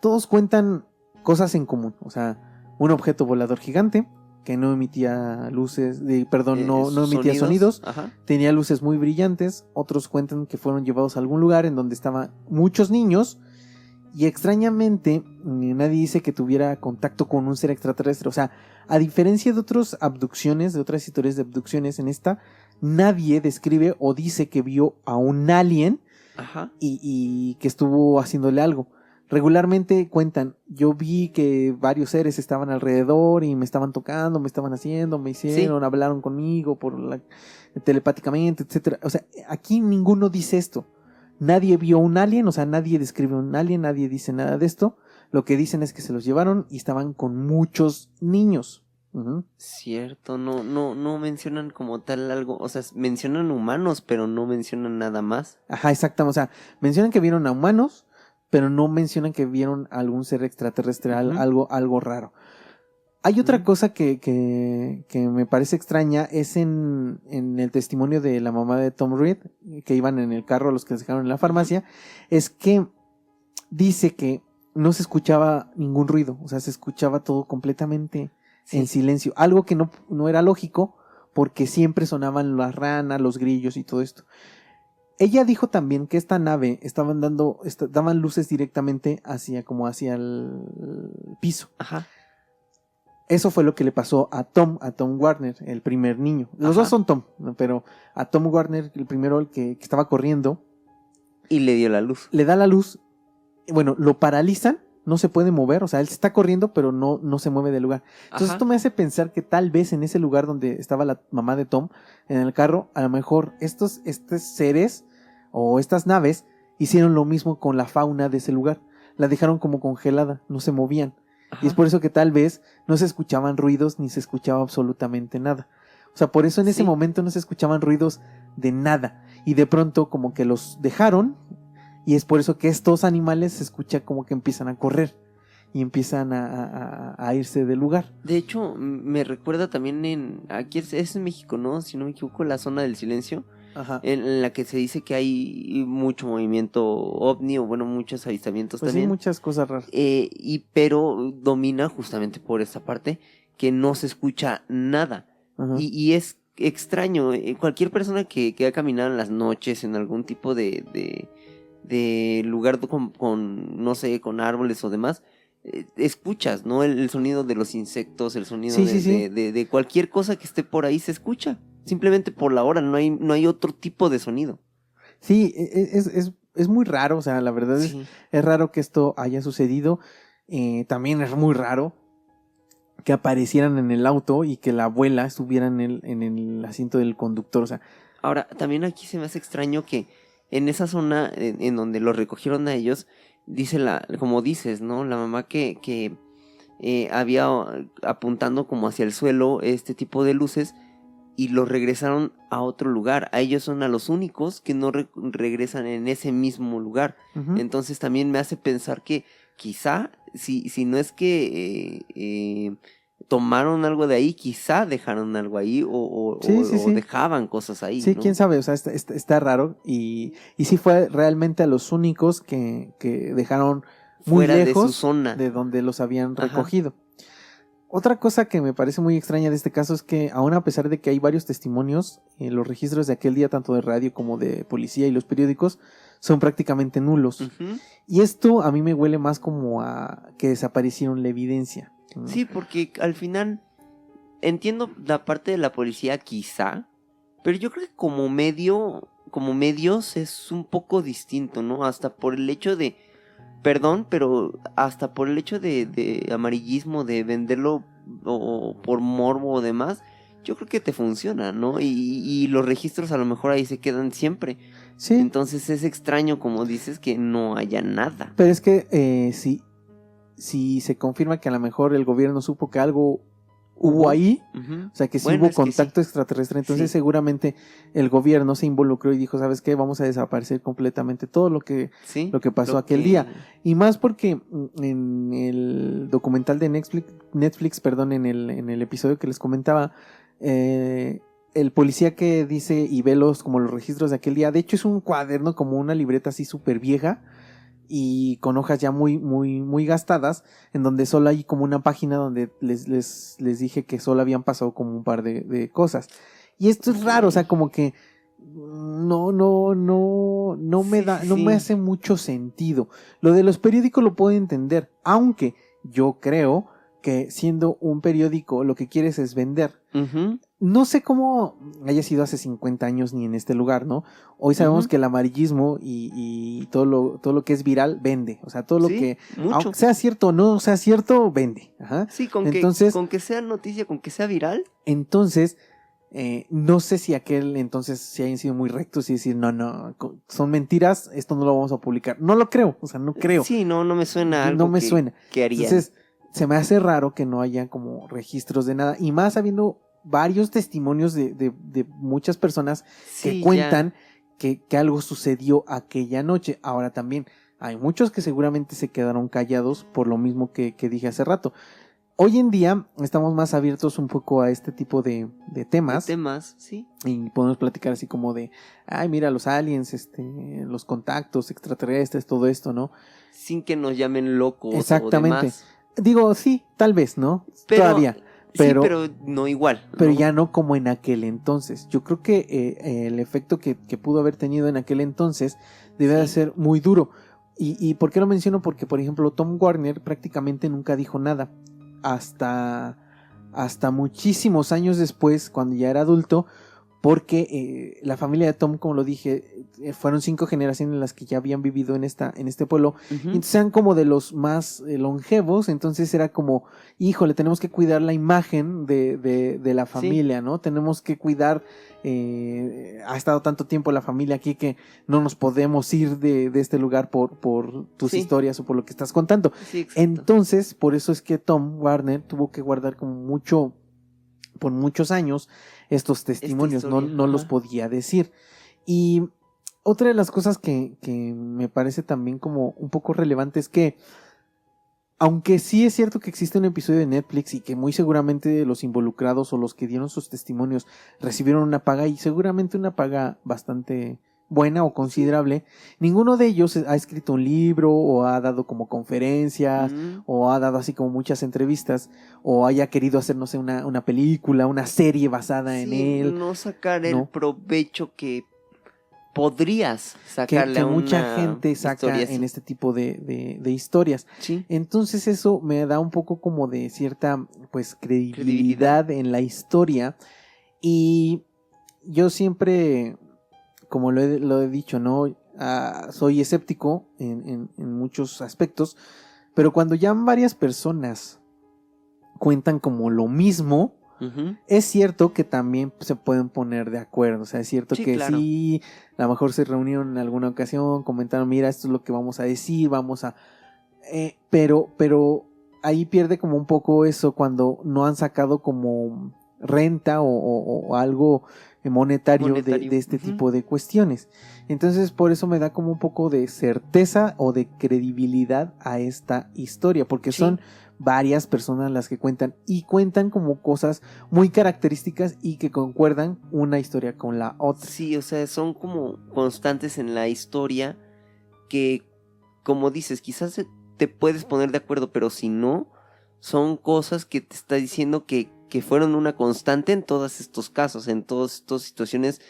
Todos cuentan cosas en común, o sea, un objeto volador gigante que no emitía no emitía sonidos. Tenía luces muy brillantes. Otros cuentan que fueron llevados a algún lugar en donde estaban muchos niños y extrañamente nadie dice que tuviera contacto con un ser extraterrestre. O sea, a diferencia de otras abducciones, de otras historias de abducciones, en esta nadie describe o dice que vio a un alien y que estuvo haciéndole algo. regularmente cuentan, yo vi que varios seres estaban alrededor y me estaban tocando, me estaban haciendo, me hicieron, hablaron conmigo telepáticamente, etcétera. O sea, aquí ninguno dice esto. Nadie vio un alien, o sea, nadie describe un alien, nadie dice nada de esto. Lo que dicen es que se los llevaron y estaban con muchos niños. Uh-huh.
Cierto, no mencionan como tal algo, o sea, mencionan humanos, pero no mencionan nada más.
Ajá, exactamente, o sea, mencionan que vieron a humanos, pero no mencionan que vieron a algún ser extraterrestre, algo raro. Hay otra cosa que me parece extraña, es en el testimonio de la mamá de Tom Reed, que iban en el carro los que les dejaron en la farmacia, es que dice que no se escuchaba ningún ruido, o sea, se escuchaba todo completamente en silencio, algo que no era lógico, porque siempre sonaban las ranas, los grillos y todo esto. Ella dijo también que esta nave daban luces directamente hacia el piso.
Ajá.
Eso fue lo que le pasó a Tom Warner, el primer niño. Los dos son Tom, ¿no? Pero a Tom Warner, el primero, el que estaba corriendo.
Y le dio la luz.
Le da la luz. Bueno, lo paralizan, no se puede mover. O sea, él está corriendo, pero no se mueve del lugar. Entonces esto me hace pensar que tal vez en ese lugar donde estaba la mamá de Tom, en el carro, a lo mejor estos seres o estas naves hicieron lo mismo con la fauna de ese lugar. La dejaron como congelada, no se movían. Ajá. Y es por eso que tal vez no se escuchaban ruidos ni se escuchaba absolutamente nada. O sea, por eso en ese momento no se escuchaban ruidos de nada. Y de pronto como que los dejaron, y es por eso que estos animales se escucha como que empiezan a correr y empiezan a irse del lugar.
De hecho, me recuerda también aquí es en México, ¿no? Si no me equivoco, la zona del silencio. Ajá. En la que se dice que hay mucho movimiento ovni, o bueno, muchos avistamientos
pues
también.
Sí, muchas cosas raras.
Pero domina justamente por esta parte que no se escucha nada. Y es extraño. Cualquier persona que ha caminado en las noches en algún tipo de lugar con, no sé, con árboles o demás, escuchas, ¿no? El sonido de los insectos, el sonido de cualquier cosa que esté por ahí se escucha. Simplemente por la hora, no hay otro tipo de sonido.
Sí, es muy raro, o sea, la verdad es raro que esto haya sucedido. También es muy raro que aparecieran en el auto y que la abuela estuviera en el asiento del conductor, o sea.
Ahora, también aquí se me hace extraño que en esa zona en donde los recogieron a ellos, como dices, ¿no? La mamá que había apuntando como hacia el suelo este tipo de luces, y los regresaron a otro lugar. A ellos son a los únicos que no regresan en ese mismo lugar. Uh-huh. Entonces también me hace pensar que quizá, si no es que tomaron algo de ahí, quizá dejaron algo ahí o dejaban cosas ahí.
Sí,
¿no?
quién sabe, o sea, está raro. Y sí fue realmente a los únicos que dejaron muy
fuera
lejos
de su zona,
de donde los habían recogido. Otra cosa que me parece muy extraña de este caso es que, aún a pesar de que hay varios testimonios, los registros de aquel día, tanto de radio como de policía y los periódicos, son prácticamente nulos. Uh-huh. Y esto a mí me huele más como a que desaparecieron la evidencia. ¿No?
Sí, porque al final entiendo la parte de la policía quizá, pero yo creo que como medios es un poco distinto, ¿no? Hasta por el hecho de... Perdón, pero hasta por el hecho de amarillismo, de venderlo o por morbo o demás, yo creo que te funciona, ¿no? Y los registros a lo mejor ahí se quedan siempre. Sí. Entonces es extraño, como dices, que no haya nada.
Pero es que si se confirma que a lo mejor el gobierno supo que algo hubo ahí, uh-huh. O sea, que sí hubo contacto extraterrestre, entonces seguramente el gobierno se involucró y dijo, ¿sabes qué? Vamos a desaparecer completamente todo lo que pasó aquel día. Y más porque en el documental de Netflix, en el episodio que les comentaba, el policía que dice y ve los registros de aquel día, de hecho es un cuaderno, como una libreta así súper vieja, y con hojas ya muy, muy, muy gastadas, en donde solo hay como una página donde les dije que solo habían pasado como un par de cosas. Y esto es raro, o sea, como que no me hace mucho sentido. Lo de los periódicos lo puedo entender, aunque yo creo que siendo un periódico lo que quieres es vender.
Ujú.
No sé cómo haya sido hace 50 años ni en este lugar, ¿no? Hoy sabemos
Ujú.
que el amarillismo y todo lo que es viral vende. O sea, todo lo
Sí,
que,
mucho.
aunque sea cierto o no sea cierto, vende. Ajá.
Sí,
Entonces,
con que sea noticia, con que sea viral.
entonces, no sé si aquel entonces si hayan sido muy rectos y decir, no, son mentiras, esto no lo vamos a publicar. No lo creo, o sea, no creo.
Sí, no me suena
No
algo
me suena.
que harían.
Entonces, se me hace raro que no haya como registros de nada. Y más habiendo varios testimonios de muchas personas que
Sí,
cuentan que algo sucedió aquella noche. Ahora también hay muchos que seguramente se quedaron callados por lo mismo que dije hace rato. Hoy en día estamos más abiertos un poco a este tipo de temas.
De temas, sí.
Y podemos platicar así como de, ay, mira, los aliens, los contactos extraterrestres, todo esto, ¿no?
Sin que nos llamen locos
Exactamente.
o demás.
Digo, sí, tal vez, ¿no?
Pero,
Todavía.
sí,
Pero,
pero no igual.
pero
¿no?
ya no como en aquel entonces. Yo creo que el efecto que pudo haber tenido en aquel entonces debe de
Sí.
ser muy duro. ¿Y por qué lo menciono? Porque, por ejemplo, Tom Warner prácticamente nunca dijo nada. Hasta muchísimos años después, cuando ya era adulto, porque la familia de Tom, como lo dije, fueron 5 generaciones las que ya habían vivido en este pueblo,
Ujú.
y entonces eran como de los más longevos, entonces era como, híjole, tenemos que cuidar la imagen de la familia, ¿no? Tenemos que cuidar, ha estado tanto tiempo la familia aquí que no nos podemos ir de este lugar por tus
Sí.
historias o por lo que estás contando.
Sí, exacto.
Entonces, por eso es que Tom Warner tuvo que guardar como mucho, por muchos años, estos testimonios,
historia,
no los
ajá.
podía decir. Y otra de las cosas que me parece también como un poco relevante es que, aunque sí es cierto que existe un episodio de Netflix y que muy seguramente los involucrados o los que dieron sus testimonios recibieron una paga, y seguramente una paga bastante buena o considerable, ninguno de ellos ha escrito un libro o ha dado como conferencias o ha dado así como muchas entrevistas o haya querido hacer, no sé, una película, una serie basada en
Sí,
él.
no sacar el
¿no?
provecho que podrías
que
sacarle a
mucha
una
gente saca
historia así.
en este tipo de historias.
Sí.
Entonces eso me da un poco como de cierta pues credibilidad en la historia, y yo siempre, como lo he dicho, ¿no? Soy escéptico en muchos aspectos, pero cuando ya varias personas cuentan como lo mismo,
Ujú.
es cierto que también se pueden poner de acuerdo. O sea, es cierto
Sí,
que
claro.
sí, a lo mejor se reunieron en alguna ocasión, comentaron, mira, esto es lo que vamos a decir, vamos a... pero ahí pierde como un poco eso cuando no han sacado como renta o algo monetario de este
Ujú.
tipo de cuestiones. Entonces, por eso me da como un poco de certeza o de credibilidad a esta historia, porque
Sí.
son varias personas las que cuentan, y cuentan como cosas muy características y que concuerdan una historia con la otra.
Sí, o sea, son como constantes en la historia que, como dices, quizás te puedes poner de acuerdo, pero si no, son cosas que te está diciendo que fueron una constante en todos estos casos, en todas estas situaciones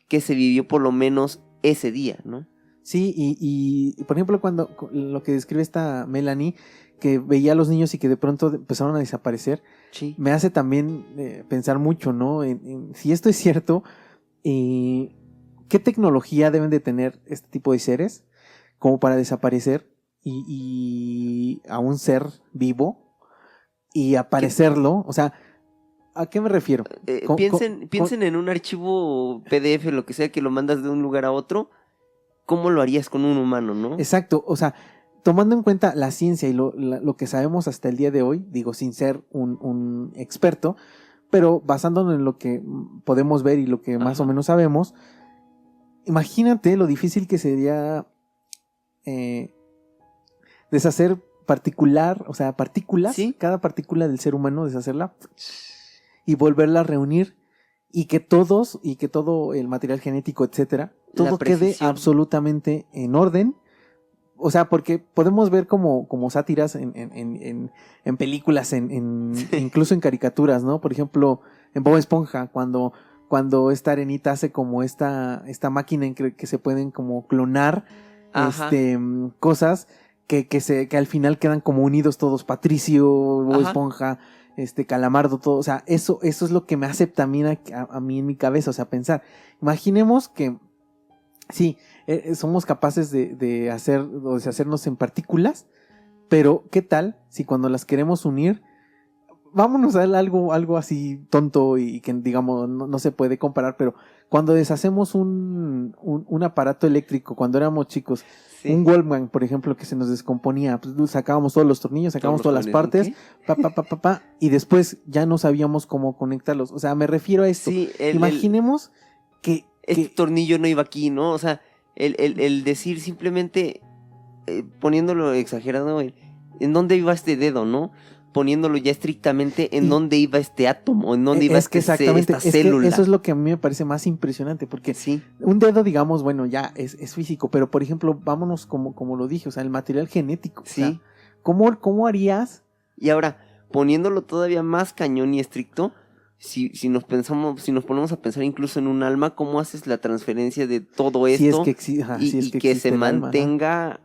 que se vivió por lo menos ese día, ¿no?
Sí, y por ejemplo, cuando lo que describe esta Melanie, que veía a los niños y que de pronto empezaron a desaparecer,
Sí.
me hace también pensar mucho, ¿no? En si esto es cierto, ¿qué tecnología deben de tener este tipo de seres como para desaparecer y a un ser vivo y aparecerlo? O sea, ¿a qué me refiero?
Piensen en un archivo PDF, lo que sea, que lo mandas de un lugar a otro. ¿Cómo lo harías con un humano, no?
Exacto, o sea, tomando en cuenta la ciencia y lo que sabemos hasta el día de hoy, digo, sin ser un experto, pero basándonos en lo que podemos ver y lo que más
Ajá.
o menos sabemos, imagínate lo difícil que sería deshacer partículas,
¿Sí?
cada partícula del ser humano, deshacerla y volverla a reunir, y que todo el material genético, etcétera,
La
todo quede
precisión.
absolutamente en orden. O sea, porque podemos ver como sátiras en películas, incluso en caricaturas, ¿no? Por ejemplo, en Bob Esponja, cuando esta arenita hace como esta máquina en que se pueden como clonar
Ajá.
cosas que al final quedan como unidos todos, Patricio, Bob
Ajá.
Esponja, Calamardo, todo, o sea, eso es lo que me hace también a mí en mi cabeza, o sea, pensar, imaginemos que sí, somos capaces de hacer, o deshacernos en partículas, pero ¿qué tal si cuando las queremos unir, vámonos a algo así tonto y que digamos no se puede comparar, pero cuando deshacemos un aparato eléctrico, cuando éramos chicos,
Sí.
un Walkman, por ejemplo, que se nos descomponía, pues sacábamos todos los tornillos, sacábamos
Todos
todas
los
las partes,
tornillos,
y después ya no sabíamos cómo conectarlos. O sea, me refiero a esto.
Sí,
Imaginemos
este tornillo no iba aquí, ¿no? O sea, el decir simplemente, poniéndolo exagerado, en dónde iba este dedo, ¿no? Poniéndolo ya estrictamente en dónde iba este átomo, en dónde iba esta
es
célula.
que eso es lo que a mí me parece más impresionante, porque
Sí,
un dedo, digamos, bueno, ya es físico, pero por ejemplo, vámonos como lo dije, o sea, el material genético.
sí.
O sea, ¿cómo harías?
Y ahora, poniéndolo todavía más cañón y estricto, si nos ponemos a pensar incluso en un alma, ¿cómo haces la transferencia de todo
Si es
esto?
que, si
y
es que
que
existe
se
el alma, ajá.
mantenga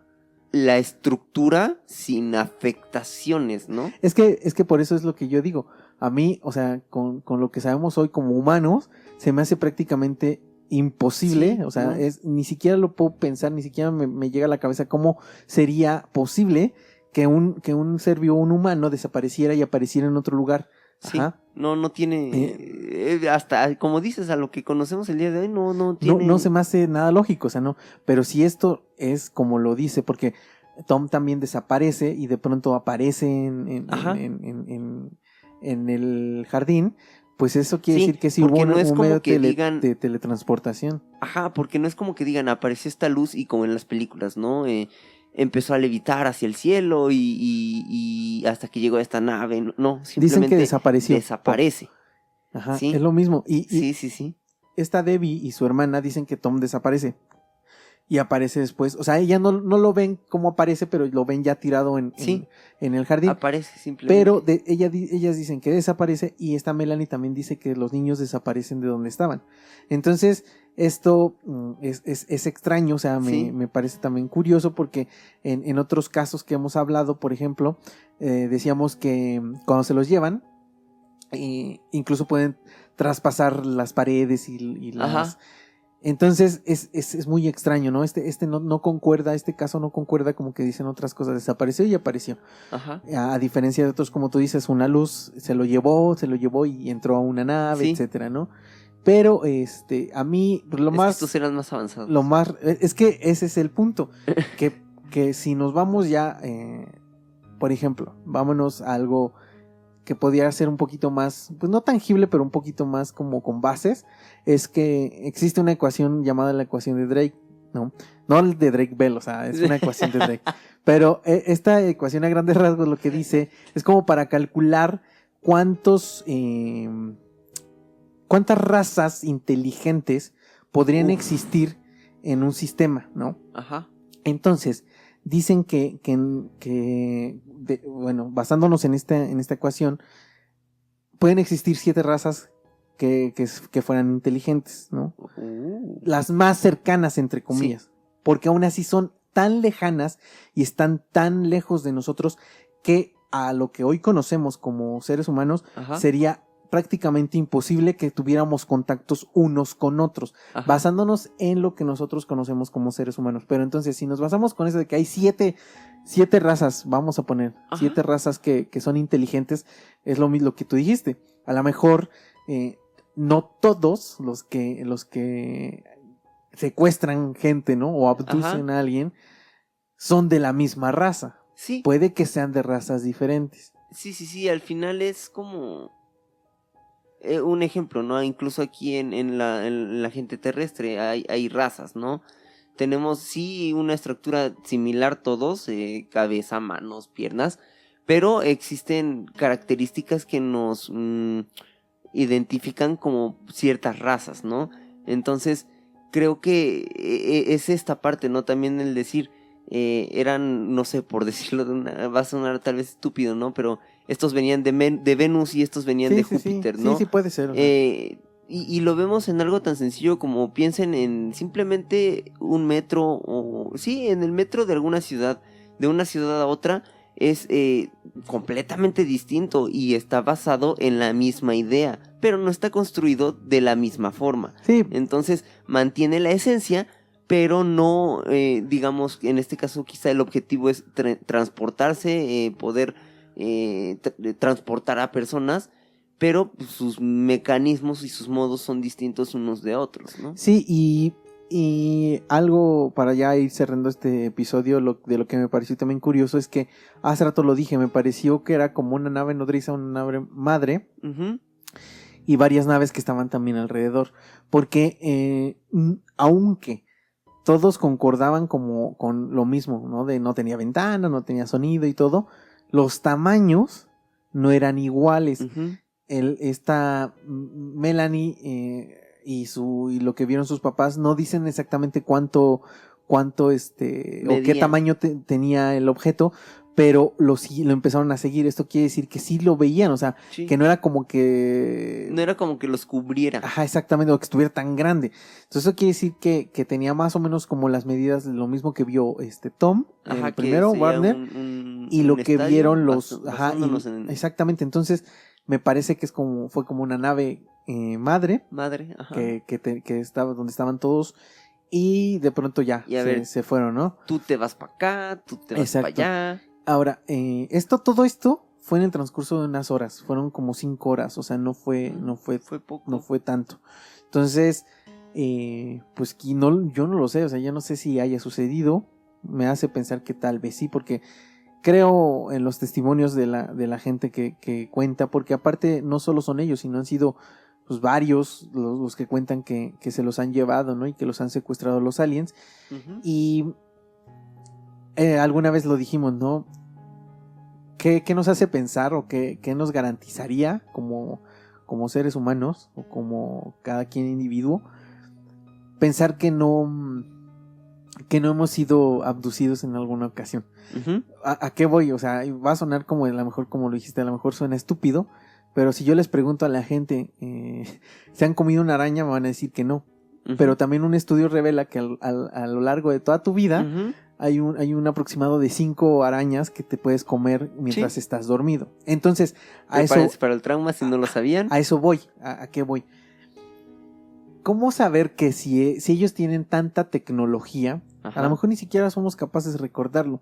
la estructura sin afectaciones, ¿no?
Es que por eso es lo que yo digo. A mí, o sea, con lo que sabemos hoy como humanos, se me hace prácticamente imposible.
Sí,
o sea,
¿no?
ni siquiera lo puedo pensar, ni siquiera me llega a la cabeza cómo sería posible que un ser vivo, un humano, desapareciera y apareciera en otro lugar.
Sí,
Ajá.
no tiene, hasta, como dices, a lo que conocemos el día de hoy, no tiene.
No se me hace nada lógico, o sea, no. Pero si esto es como lo dice, porque Tom también desaparece y de pronto aparece
Ajá.
en el jardín, pues eso quiere
Sí,
decir que sí
porque
hubo
no es
un
como
medio
que digan-
de teletransportación.
Ajá, porque no es como que digan, apareció esta luz y como en las películas, ¿no? Empezó a levitar hacia el cielo y hasta que llegó a esta nave. No,
Dicen
simplemente
que desapareció.
desaparece.
Ajá,
Sí.
es lo mismo. Y
Sí.
esta Debbie y su hermana dicen que Tom desaparece. Y aparece después. O sea, ella no lo ven como aparece, pero lo ven ya tirado
Sí.
en el jardín.
Aparece simplemente.
Pero ellas dicen que desaparece y esta Melanie también dice que los niños desaparecen de donde estaban. Entonces, esto es extraño, o sea,
Sí.
me parece también curioso porque en otros casos que hemos hablado, por ejemplo, decíamos que cuando se los llevan, incluso pueden traspasar las paredes y las...
Ajá.
Entonces es muy extraño, ¿no? No concuerda, este caso no concuerda como que dicen otras cosas, desapareció y apareció.
Ajá.
A diferencia de otros, como tú dices, una luz se lo llevó y entró a una nave,
Sí.
etcétera, ¿no? Pero a mí pues,
Es que estos eran más avanzados.
es que ese es el punto, que si nos vamos ya, por ejemplo, vámonos a algo que podría ser un poquito más, pues no tangible, pero un poquito más como con bases, es que existe una ecuación llamada la ecuación de Drake, ¿no? No el de Drake Bell, o sea, es una ecuación de Drake. Pero esta ecuación a grandes rasgos lo que dice es como para calcular cuántas razas inteligentes podrían existir en un sistema, ¿no?
Ajá.
Entonces, dicen bueno, basándonos en esta ecuación, pueden existir 7 razas que fueran inteligentes, ¿no? Las más cercanas, entre comillas, porque aún así son tan lejanas y están tan lejos de nosotros que a lo que hoy conocemos como seres humanos
Ajá.
sería prácticamente imposible que tuviéramos contactos unos con otros,
Ajá.
basándonos en lo que nosotros conocemos como seres humanos. Pero entonces, si nos basamos con eso de que hay 7 razas, vamos a poner,
Ajá.
7 razas que son inteligentes, es lo mismo que tú dijiste. A lo mejor no todos los que secuestran gente, ¿no? O abducen a alguien son de la misma raza.
Sí.
Puede que sean de razas diferentes.
Sí, al final es como un ejemplo, ¿no? Incluso aquí en la gente terrestre hay razas, ¿no? Tenemos sí una estructura similar todos, cabeza, manos, piernas, pero existen características que nos identifican como ciertas razas, ¿no? Entonces, creo que es esta parte, ¿no? También el decir, eran, no sé, por decirlo va a sonar tal vez estúpido, ¿no? Pero estos venían de Venus y estos venían de Júpiter, ¿no?
Sí, puede ser.
Y lo vemos en algo tan sencillo como piensen en simplemente un metro, o sí, en el metro de alguna ciudad. de una ciudad a otra es completamente distinto y está basado en la misma idea, pero no está construido de la misma forma.
Sí,
Entonces mantiene la esencia, pero no, digamos, en este caso quizá el objetivo es transportarse, poder transportar a personas, pero sus mecanismos y sus modos son distintos unos de otros, ¿no?
sí, y algo para ya ir cerrando este episodio, de lo que me pareció también curioso es que hace rato lo dije, me pareció que era como una nave nodriza, una nave madre,
Uh-huh.
y varias naves que estaban también alrededor, porque aunque todos concordaban como con lo mismo, ¿no? De no tenía ventana, no tenía sonido y todo, los tamaños no eran iguales.
Uh-huh.
Esta Melanie y lo que vieron sus papás no dicen exactamente cuánto o qué
Medía.
tamaño tenía el objeto, pero lo empezaron a seguir. Esto quiere decir que sí lo veían, o sea,
Sí.
que no era como que...
No era como que los cubriera.
Ajá, exactamente, o que estuviera tan grande. Entonces eso quiere decir que tenía más o menos como las medidas de lo mismo que vio Tom,
Ajá,
el
que
primero,
sería
Warner, y lo que
estadio,
vieron los... Ajá,
basándonos en
exactamente, entonces me parece que fue como una nave madre
madre. Ajá.
que estaba donde estaban todos y de pronto ya
Y a ver,
se fueron, ¿no?
Tú te vas para acá, tú te vas para
Exacto.
allá.
Ahora, todo esto fue en el transcurso de unas horas, fueron como 5 horas, o sea, no fue
poco.
no fue tanto. Entonces, pues yo no lo sé, o sea, yo no sé si haya sucedido, me hace pensar que tal vez sí, porque creo en los testimonios de la gente que cuenta, porque aparte no solo son ellos, sino han sido pues varios los que cuentan que se los han llevado, ¿no? Y que los han secuestrado los aliens.
Uh-huh.
Y alguna vez lo dijimos, ¿no? ¿Qué nos hace pensar o qué nos garantizaría como seres humanos o como cada quien individuo pensar que no hemos sido abducidos en alguna ocasión?
Uh-huh.
¿A qué voy? O sea, va a sonar como a lo mejor, como lo dijiste, a lo mejor suena estúpido, pero si yo les pregunto a la gente, ¿se han comido una araña? Me van a decir que no.
Uh-huh.
Pero también un estudio revela que a lo largo de toda tu vida
Uh-huh.
hay un aproximado de 5 arañas que te puedes comer mientras estás dormido. Entonces,
Prepárense para el trauma si no lo sabían.
a eso voy. ¿A qué voy? ¿Cómo saber que si ellos tienen tanta tecnología,
Ajá.
a lo mejor ni siquiera somos capaces de recordarlo?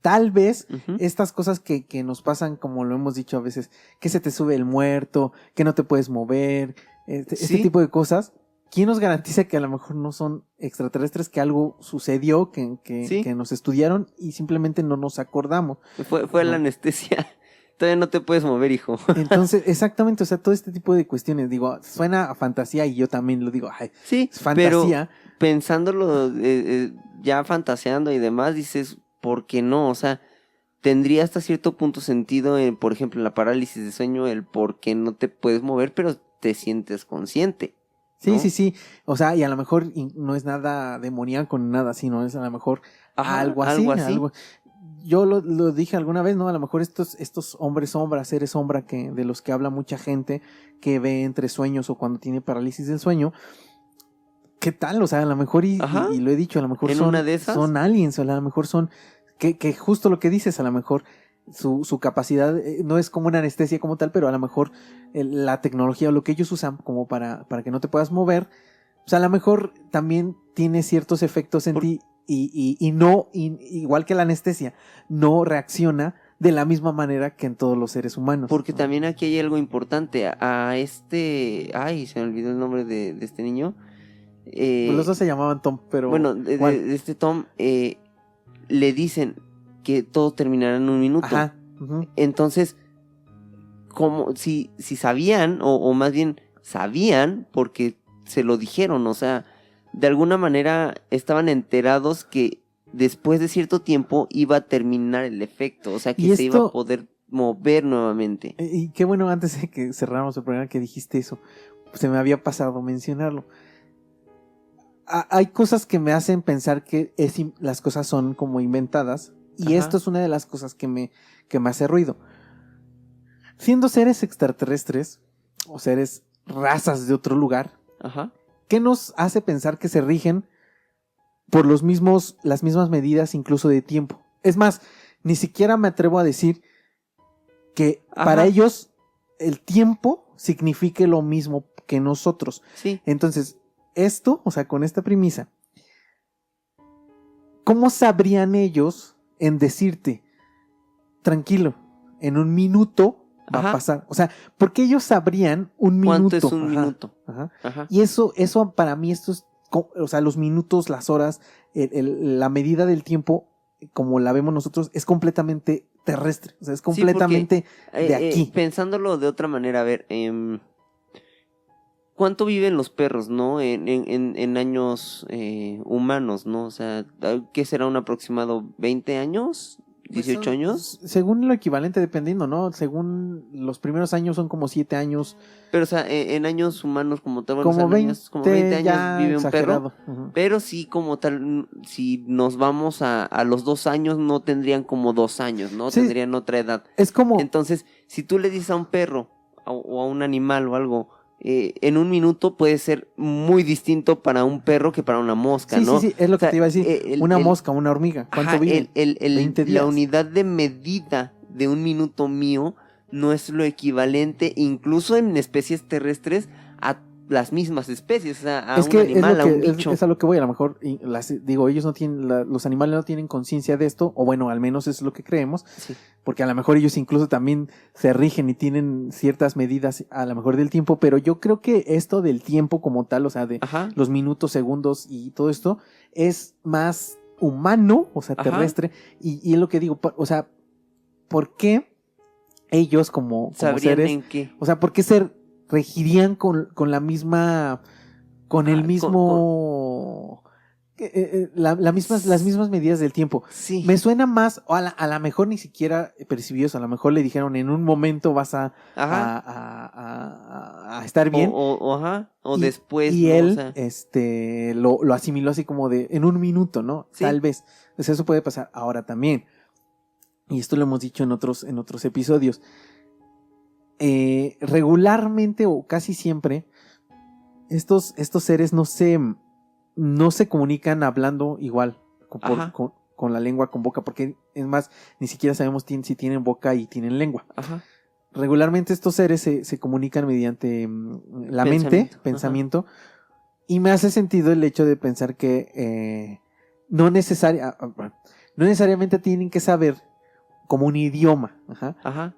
Tal vez
Uh-huh.
estas cosas que nos pasan, como lo hemos dicho a veces, que se te sube el muerto, que no te puedes mover, este
Sí.
tipo de cosas, ¿quién nos garantiza que a lo mejor no son extraterrestres, que algo sucedió,
Sí.
que nos estudiaron y simplemente no nos acordamos?
Fue la anestesia. Todavía no te puedes mover, hijo.
Entonces, exactamente, o sea, todo este tipo de cuestiones, digo, suena a fantasía y yo también lo digo, ay,
Sí,
es fantasía.
pero pensándolo, ya fantaseando y demás, dices, ¿por qué no? O sea, tendría hasta cierto punto sentido, por ejemplo, la parálisis de sueño, el por qué no te puedes mover, pero te sientes consciente.
Sí,
¿no?
sí, o sea, y a lo mejor no es nada demoníaco ni nada así, no es a lo mejor
Ajá,
algo así. Yo lo dije alguna vez, ¿no? A lo mejor estos hombres sombra, seres sombra de los que habla mucha gente, que ve entre sueños o cuando tiene parálisis del sueño, ¿qué tal? O sea, a lo mejor, y lo he dicho, a lo mejor
¿En una de esas?
son aliens, o a lo mejor son, que justo lo que dices, a lo mejor su capacidad no es como una anestesia como tal, pero a lo mejor la tecnología o lo que ellos usan como para que no te puedas mover, o sea, a lo mejor también tiene ciertos efectos en ti y no, igual que la anestesia, no reacciona de la misma manera que en todos los seres humanos.
Porque también aquí hay algo importante. Ay, se me olvidó el nombre de este niño.
Pues los dos se llamaban Tom, pero...
Bueno, de este Tom, le dicen que todo terminará en un minuto.
Ajá. Uh-huh.
Entonces, como si sabían, o más bien sabían, porque se lo dijeron, o sea, de alguna manera estaban enterados que después de cierto tiempo iba a terminar el efecto, o sea, que se iba a poder mover nuevamente.
Y qué bueno, antes de que cerráramos el programa que dijiste eso, pues se me había pasado mencionarlo. Hay cosas que me hacen pensar que las cosas son como inventadas, y
Ajá.
esto es una de las cosas que me hace ruido. Siendo seres extraterrestres o seres razas de otro lugar,
Ajá.
¿qué nos hace pensar que se rigen por las mismas medidas incluso de tiempo? Es más, ni siquiera me atrevo a decir que
Ajá.
para ellos el tiempo signifique lo mismo que nosotros.
Sí.
Entonces, esto, o sea, con esta premisa, ¿cómo sabrían ellos en decirte, tranquilo, en un minuto va
Ajá.
a pasar? O sea, ¿por qué ellos sabrían un minuto?
¿Cuánto es un
Ajá,
minuto?
ajá.
Ajá.
Y eso para mí, esto es, o sea, los minutos, las horas, la medida del tiempo, como la vemos nosotros, es completamente terrestre. O sea, es completamente de aquí.
Pensándolo de otra manera, a ver, ¿cuánto viven los perros, no? En años humanos, ¿no? O sea, ¿qué será un aproximado? ¿20 años? ¿18 años?
Según lo equivalente, dependiendo, ¿no? Según los primeros años son como 7 años.
Pero, o sea, en años humanos como tal, bueno,
Como
o sea, en
20,
como 20 años
ya
vive un perro.
exagerado. Ujú.
Pero sí, como tal, si nos vamos a los 2 años, no tendrían como 2 años, ¿no?
Sí.
Tendrían otra edad.
Es como...
Entonces, si tú le dices a un perro o a un animal o algo, en un minuto puede ser muy distinto para un perro que para una mosca,
Sí,
¿no?
sí, es lo
O sea,
que te iba a decir. Una mosca, una hormiga. ¿Cuánto
ajá,
viven? 20 días.
La unidad de medida de un minuto mío no es lo equivalente, incluso en especies terrestres, a las mismas especies, o sea, a
Es
un
que
animal, a un
es
bicho.
a lo que voy. A lo mejor, digo, ellos no tienen, los animales no tienen conciencia de esto, o bueno, al menos es lo que creemos,
Sí.
porque a lo mejor ellos incluso también se rigen y tienen ciertas medidas, a lo mejor del tiempo, pero yo creo que esto del tiempo como tal, o sea, de
Ajá.
los minutos, segundos y todo esto, es más humano, o sea,
Ajá.
terrestre, y es lo que digo, o sea, ¿por qué ellos como
¿Sabrían
seres,
en qué?
o sea, por qué se regirían con la misma, con el
Ah,
mismo, las mismas medidas del tiempo?
Sí.
Me suena más, o a la mejor ni siquiera percibió eso, a lo mejor le dijeron en un momento vas a estar bien.
Ajá. O
Y,
después,
y
¿no?
él,
O sea,
lo asimiló así como de en un minuto, ¿no?
Sí.
Tal vez. Pues eso puede pasar ahora también. Y esto lo hemos dicho en otros episodios. Regularmente o casi siempre, estos seres no se comunican hablando igual
Ajá.
con la lengua, con boca, porque es más, ni siquiera sabemos si tienen boca y tienen lengua.
Ajá.
Regularmente estos seres se comunican mediante la mente, pensamiento, y me hace sentido el hecho de pensar que no necesariamente tienen que saber como un idioma. Ajá.
Ajá.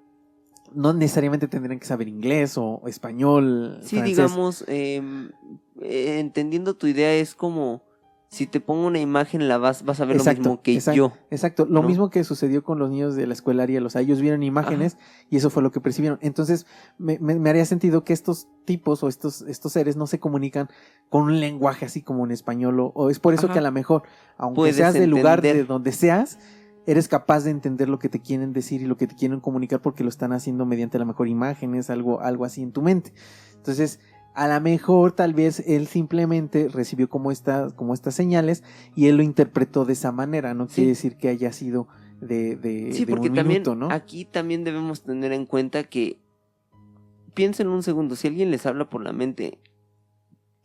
No necesariamente tendrían que saber inglés o español,
Sí,
francés.
digamos, entendiendo tu idea, es como si te pongo una imagen, vas a ver lo mismo que yo.
Exacto, lo
¿no?
mismo que sucedió con los niños de la escuelaria, o sea, ellos vieron imágenes y eso fue lo que percibieron. Entonces, me haría sentido que estos tipos o estos seres no se comunican con un lenguaje así como en español, o es por eso que a lo mejor, aunque
puedes
seas del lugar
entender.
de donde seas, eres capaz de entender lo que te quieren decir y lo que te quieren comunicar porque lo están haciendo mediante a lo mejor imágenes, algo así en tu mente. Entonces, a lo mejor tal vez él simplemente recibió como estas señales y él lo interpretó de esa manera. No quiere decir que haya sido
Sí,
de
porque
un
también
minuto, ¿no?
aquí también debemos tener en cuenta que, piensen un segundo, si alguien les habla por la mente,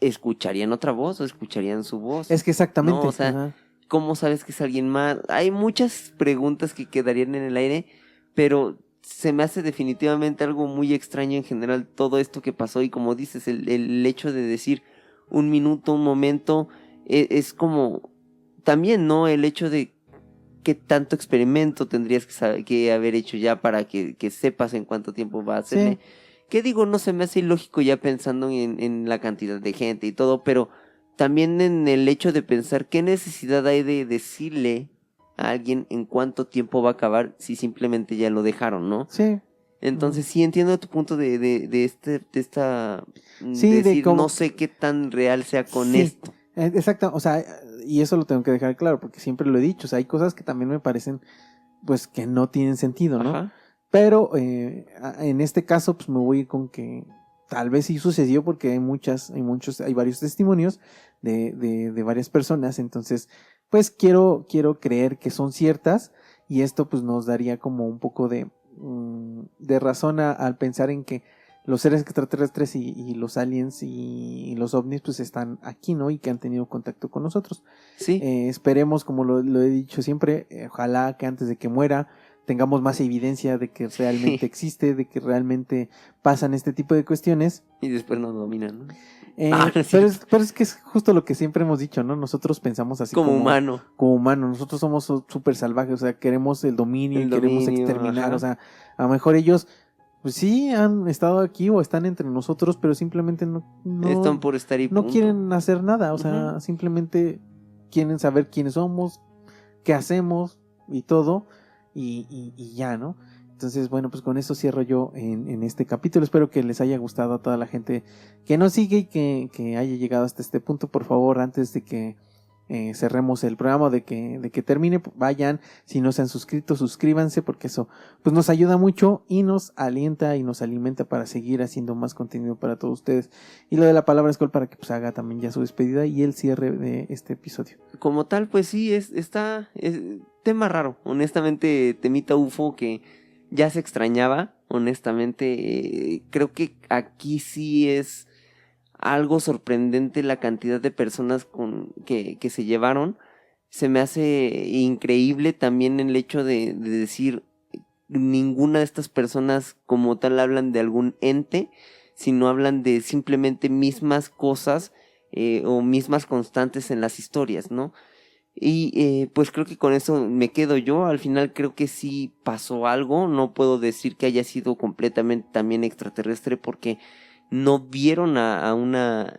¿escucharían otra voz o escucharían su voz?
Es que exactamente.
No, o sea,
ajá.
¿cómo sabes que es alguien más? Hay muchas preguntas que quedarían en el aire, pero se me hace definitivamente algo muy extraño en general todo esto que pasó, y como dices, el hecho de decir un minuto, un momento, es como también, ¿no? El hecho de qué tanto experimento tendrías que haber hecho ya para que sepas en cuánto tiempo va a hacerle.
Sí.
¿Qué digo? No se me hace ilógico ya pensando en la cantidad de gente y todo, pero también en el hecho de pensar qué necesidad hay de decirle a alguien en cuánto tiempo va a acabar si simplemente ya lo dejaron, ¿no?
Sí.
Entonces sí entiendo tu punto de esta
Sí, de
decir,
cómo-
no sé qué tan real sea con
Sí.
esto.
Exacto, o sea, y eso lo tengo que dejar claro porque siempre lo he dicho, o sea, hay cosas que también me parecen pues que no tienen sentido, ¿no?
Ajá.
Pero en este caso pues me voy a ir con que tal vez sí sucedió porque hay varios testimonios de varias personas, entonces pues quiero creer que son ciertas y esto pues nos daría como un poco de razón al pensar en que los seres extraterrestres y los aliens y los ovnis pues están aquí, ¿no? Y que han tenido contacto con nosotros.
Sí.
Esperemos, como lo he dicho siempre, ojalá que antes de que muera tengamos más evidencia de que realmente existe, de que realmente pasan este tipo de cuestiones.
Y después nos dominan, ¿no?
Pero es que es justo lo que siempre hemos dicho, ¿no? Nosotros pensamos así
Como humano.
Como humanos, nosotros somos súper salvajes, o sea, queremos el dominio y queremos exterminar,
ajá.
o sea, a lo mejor ellos, pues sí, han estado aquí o están entre nosotros, pero simplemente no
Están por estar y
no
punto.
quieren hacer nada, o sea,
Ujú.
simplemente quieren saber quiénes somos, qué hacemos y todo, y ya, ¿no? Entonces, bueno, pues con eso cierro yo en este capítulo. Espero que les haya gustado a toda la gente que nos sigue y que haya llegado hasta este punto. Por favor, antes de que cerremos el programa, de que termine, vayan. Si no se han suscrito, suscríbanse, porque eso pues nos ayuda mucho y nos alienta y nos alimenta para seguir haciendo más contenido para todos ustedes. Y lo de la palabra Skull para que pues haga también ya su despedida y el cierre de este episodio.
Como tal, pues sí, es tema raro. Honestamente, temita UFO que ya se extrañaba. Honestamente, creo que aquí sí es algo sorprendente la cantidad de personas que se llevaron. Se me hace increíble también el hecho de decir, ninguna de estas personas como tal hablan de algún ente, sino hablan de simplemente mismas cosas o mismas constantes en las historias, ¿no? Y pues creo que con eso me quedo yo. Al final creo que sí pasó algo. No puedo decir que haya sido completamente también extraterrestre porque no vieron a una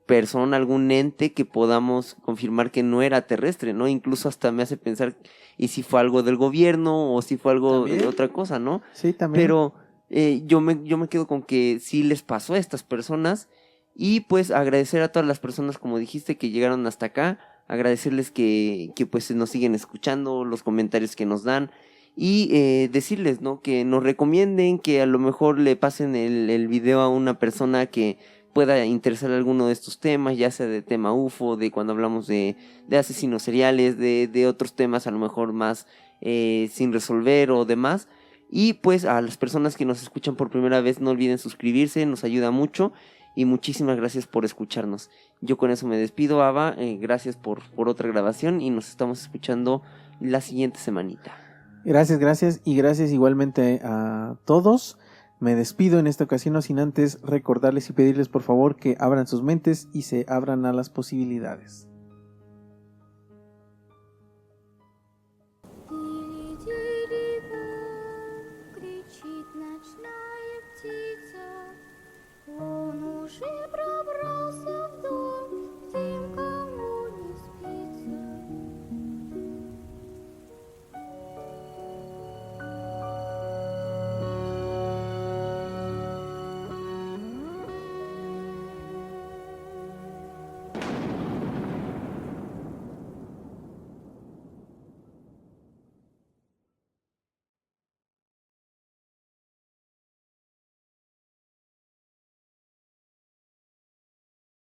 persona, algún ente que podamos confirmar que no era terrestre, ¿no? Incluso hasta me hace pensar, ¿y si fue algo del gobierno o si fue algo
¿También?
de otra cosa, ¿no?
Sí, también.
Pero yo me quedo con que sí les pasó a estas personas. Y pues agradecer a todas las personas, como dijiste, que llegaron hasta acá. Agradecerles que pues nos siguen escuchando, los comentarios que nos dan. Y decirles, ¿no? Que nos recomienden, que a lo mejor le pasen el video a una persona que pueda interesar alguno de estos temas, ya sea de tema UFO, de cuando hablamos de asesinos seriales, de otros temas a lo mejor más sin resolver o demás. Y pues a las personas que nos escuchan por primera vez, no olviden suscribirse, nos ayuda mucho. Y muchísimas gracias por escucharnos. Yo con eso me despido, Ava. Gracias por otra grabación y nos estamos escuchando la siguiente semanita.
Gracias y gracias igualmente a todos. Me despido en esta ocasión, no sin antes recordarles y pedirles por favor que abran sus mentes y se abran a las posibilidades.